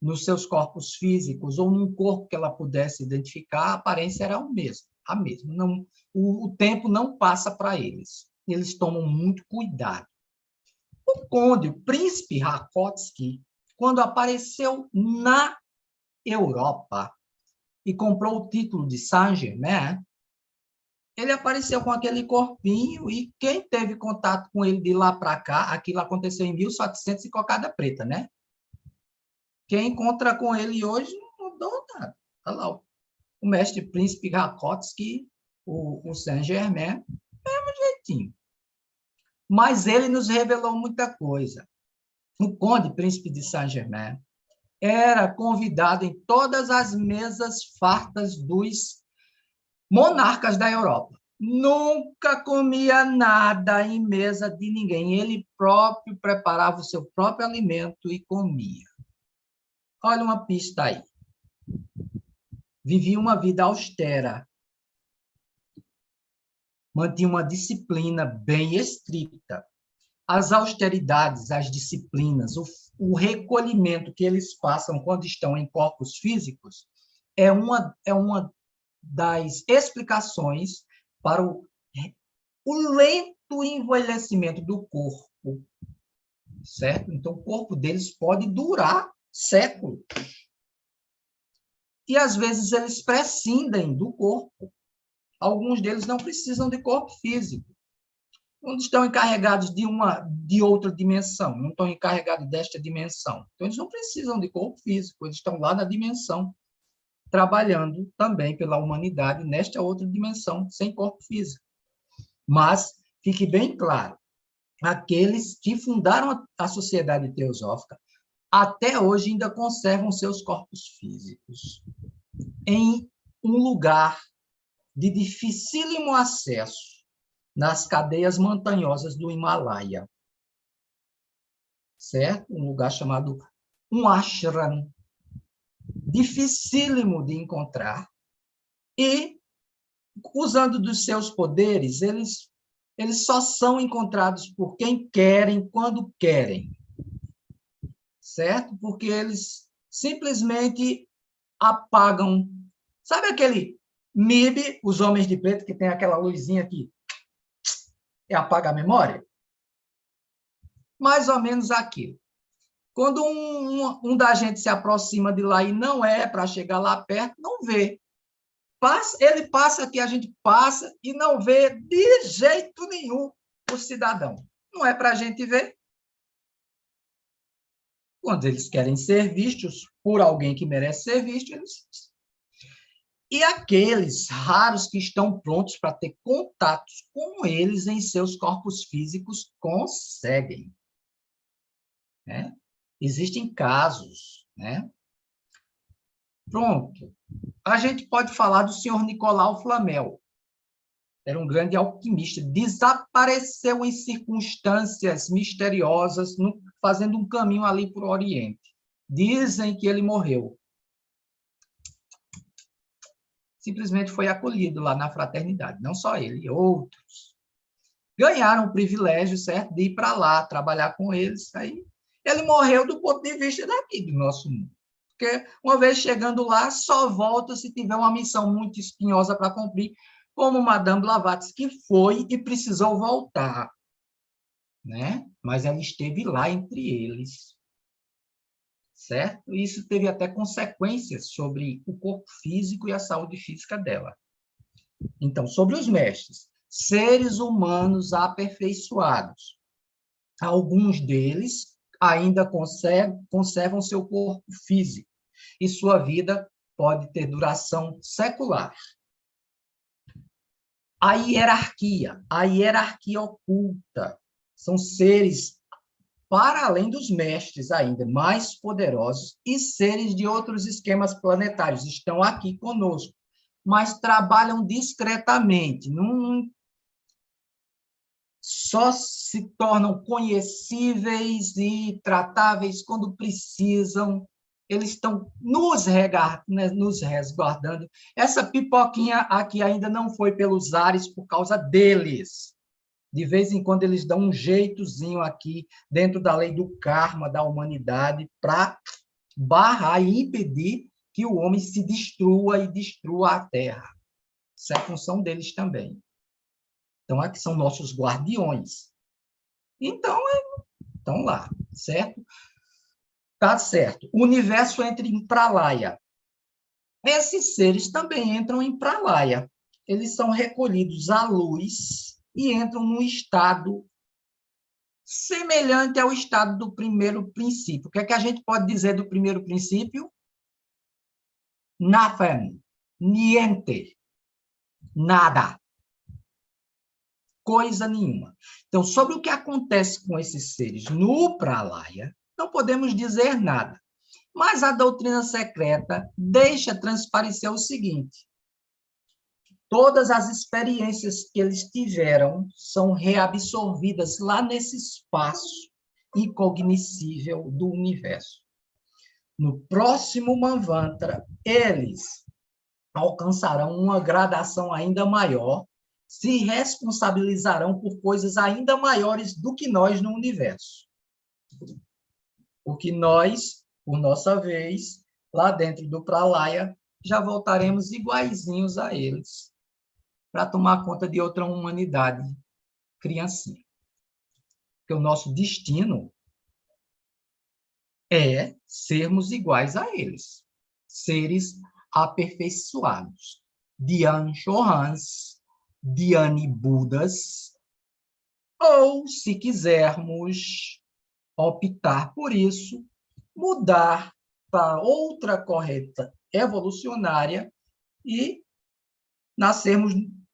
[SPEAKER 2] nos seus corpos físicos ou num corpo que ela pudesse identificar, a aparência era a mesma. Não, o tempo não passa para eles. Eles tomam muito cuidado. O príncipe Rakotsky, quando apareceu na Europa e comprou o título de Saint-Germain, ele apareceu com aquele corpinho e quem teve contato com ele de lá para cá, aquilo aconteceu em 1700 e cocada preta, né? Quem encontra com ele hoje não mudou nada. Olha lá, o mestre príncipe Rakotsky, o Saint-Germain, mesmo jeitinho. Mas ele nos revelou muita coisa. O conde príncipe de Saint-Germain era convidado em todas as mesas fartas dos monarcas da Europa. Nunca comia nada em mesa de ninguém. Ele próprio preparava o seu próprio alimento e comia. Olha uma pista aí. Vivia uma vida austera. Mantinha uma disciplina bem estricta. As austeridades, as disciplinas, o recolhimento que eles passam quando estão em corpos físicos é uma das explicações para o lento envelhecimento do corpo certo? Então, o corpo deles pode durar séculos. E, às vezes, eles prescindem do corpo. Alguns deles não precisam de corpo físico. Não estão encarregados de outra dimensão, não estão encarregados desta dimensão. Então, eles não precisam de corpo físico, eles estão lá na dimensão, trabalhando também pela humanidade nesta outra dimensão, sem corpo físico. Mas, fique bem claro, aqueles que fundaram a sociedade teosófica, até hoje ainda conservam seus corpos físicos em um lugar de dificílimo acesso nas cadeias montanhosas do Himalaia, certo? Um lugar chamado um ashram, dificílimo de encontrar, e, usando dos seus poderes, eles só são encontrados por quem querem, quando querem, certo? Porque eles simplesmente apagam. Sabe aquele MIB, os homens de preto, que tem aquela luzinha aqui, e apaga a memória? Mais ou menos aquilo. Quando um da gente se aproxima de lá e não é para chegar lá perto, não vê. Ele passa aqui, a gente passa e não vê de jeito nenhum o cidadão. Não é para a gente ver. Quando eles querem ser vistos por alguém que merece ser visto, eles... E aqueles raros que estão prontos para ter contatos com eles em seus corpos físicos conseguem. Né? Existem casos. Né? Pronto. A gente pode falar do senhor Nicolau Flamel. Era um grande alquimista. Desapareceu em circunstâncias misteriosas, fazendo um caminho ali para o Oriente. Dizem que ele morreu. Simplesmente foi acolhido lá na fraternidade. Não só ele, outros. Ganharam o privilégio, certo, de ir para lá, trabalhar com eles. Aí ele morreu do ponto de vista daqui, do nosso mundo. Porque, uma vez chegando lá, só volta se tiver uma missão muito espinhosa para cumprir, como Madame Blavatsky, que foi e precisou voltar. Né? Mas ela esteve lá entre eles. Certo? Isso teve até consequências sobre o corpo físico e a saúde física dela. Então, sobre os mestres, seres humanos aperfeiçoados. Alguns deles ainda conservam seu corpo físico e sua vida pode ter duração secular. A hierarquia oculta, são seres para além dos mestres ainda, mais poderosos, e seres de outros esquemas planetários, estão aqui conosco, mas trabalham discretamente, só se tornam conhecíveis e tratáveis quando precisam, eles estão nos resguardando. Essa pipoquinha aqui ainda não foi pelos ares por causa deles. De vez em quando eles dão um jeitozinho aqui, dentro da lei do karma, da humanidade, para barrar e impedir que o homem se destrua e destrua a Terra. Isso é a função deles também. Então, aqui são nossos guardiões. Então, estão lá, certo? Tá certo. O universo entra em Pralaya. Esses seres também entram em Pralaya. Eles são recolhidos à luz e entram num estado semelhante ao estado do primeiro princípio. O que é que a gente pode dizer do primeiro princípio? Nothing, niente, nada, coisa nenhuma. Então, sobre o que acontece com esses seres no Pralaya, não podemos dizer nada. Mas a doutrina secreta deixa transparecer o seguinte: todas as experiências que eles tiveram são reabsorvidas lá nesse espaço incognoscível do universo. No próximo Manvantara, eles alcançarão uma gradação ainda maior, se responsabilizarão por coisas ainda maiores do que nós no universo. Porque nós, por nossa vez, lá dentro do Pralaya, já voltaremos iguaizinhos a eles, para tomar conta de outra humanidade criancinha. Porque o nosso destino é sermos iguais a eles, seres aperfeiçoados. Dhyan Chohans, Dhyani Budas, ou, se quisermos optar por isso, mudar para outra correta evolucionária e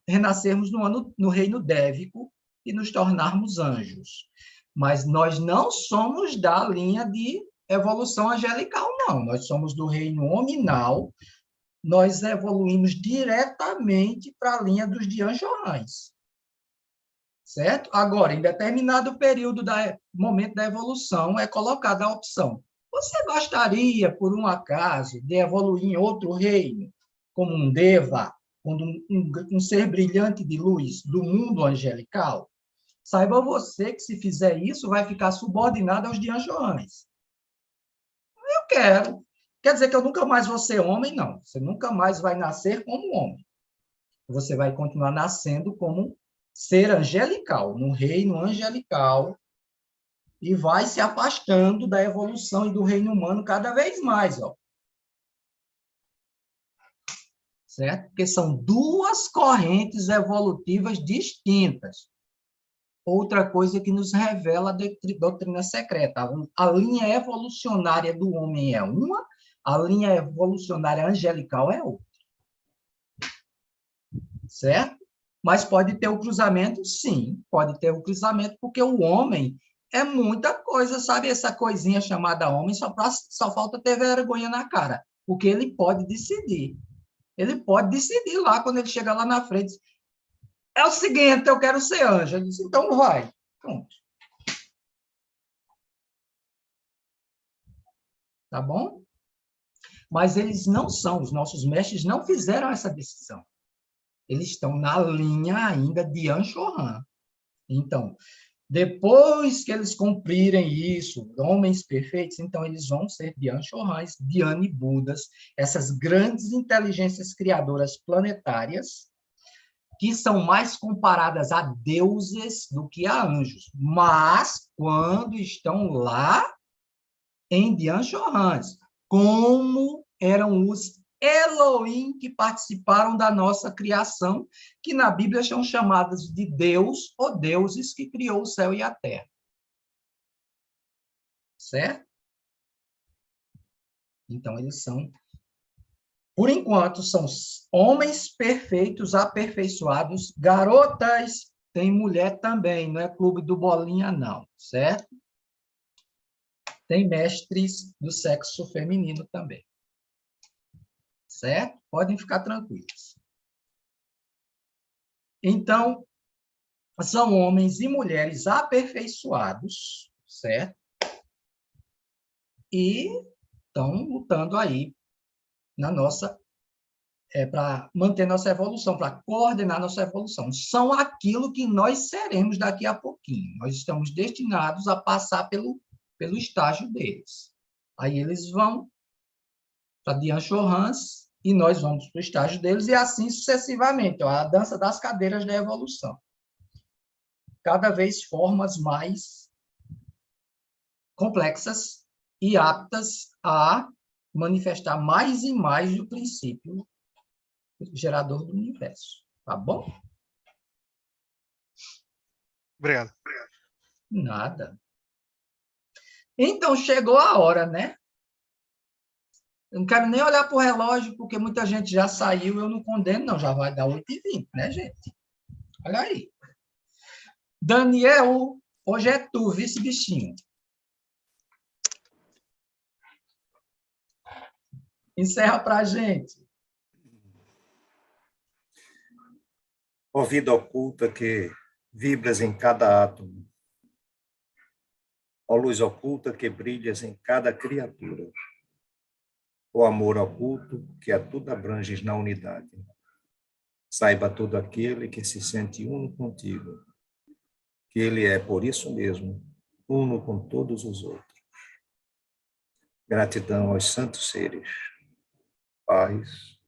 [SPEAKER 2] renascermos no reino dévico e nos tornarmos anjos. Mas nós não somos da linha de evolução angelical, não. Nós somos do reino hominal, nós evoluímos diretamente para a linha dos Dhyan Chohans. Certo? Agora, em determinado momento da evolução, é colocada a opção. Você gostaria, por um acaso, de evoluir em outro reino, como um Deva, um ser brilhante de luz do mundo angelical? Saiba você que, se fizer isso, vai ficar subordinado aos Dhyan Chohans. Eu quero. Quer dizer que eu nunca mais vou ser homem? Não. Você nunca mais vai nascer como homem. Você vai continuar nascendo como ser angelical, no reino angelical, e vai se afastando da evolução e do reino humano cada vez mais, ó. Certo? Porque são duas correntes evolutivas distintas. Outra coisa que nos revela a doutrina secreta. A linha evolucionária do homem é uma, a linha evolucionária angelical é outra. Certo? Mas pode ter o cruzamento? Sim, pode ter o cruzamento, porque o homem é muita coisa, sabe? Essa coisinha chamada homem, só falta ter vergonha na cara, porque ele pode decidir. Ele pode decidir lá, quando ele chegar lá na frente, é o seguinte, eu quero ser anjo. Ele diz, então vai. Pronto. Tá bom? Mas eles não são, os nossos mestres não fizeram essa decisão. Eles estão na linha ainda de Dhyan Chohan. Então, depois que eles cumprirem isso, homens perfeitos, então eles vão ser Dhyan Chohans, Dhyani Budas, essas grandes inteligências criadoras planetárias, que são mais comparadas a deuses do que a anjos. Mas, quando estão lá em Dhyan Chohans, como eram os Elohim que participaram da nossa criação, que na Bíblia são chamadas de Deus ou deuses que criou o céu e a terra. Certo? Então, eles são, por enquanto, são homens perfeitos, aperfeiçoados, garotas, tem mulher também, não é clube do bolinha, não, certo? Tem mestres do sexo feminino também. Certo? Podem ficar tranquilos. Então, são homens e mulheres aperfeiçoados, certo? E estão lutando aí na nossa, para manter nossa evolução, para coordenar nossa evolução. São aquilo que nós seremos daqui a pouquinho. Nós estamos destinados a passar pelo estágio deles. Aí eles vão para Dhyan Chohans, e nós vamos para o estágio deles, e assim sucessivamente, ó, a dança das cadeiras da evolução. Cada vez formas mais complexas e aptas a manifestar mais e mais o princípio gerador do universo. Tá bom?
[SPEAKER 12] Obrigado.
[SPEAKER 2] Nada. Então, chegou a hora, né? Eu não quero nem olhar para o relógio, porque muita gente já saiu, eu não condeno, não. Já vai dar 8h20, né, gente? Olha aí. Daniel, hoje é tu, vice bichinho. Encerra para a gente.
[SPEAKER 6] Ó vida oculta que vibras em cada átomo. Ó luz oculta que brilhas em cada criatura. O amor oculto que a tudo abranges na unidade. Saiba todo aquele que se sente uno contigo, que ele é, por isso mesmo, uno com todos os outros. Gratidão aos santos seres. Paz,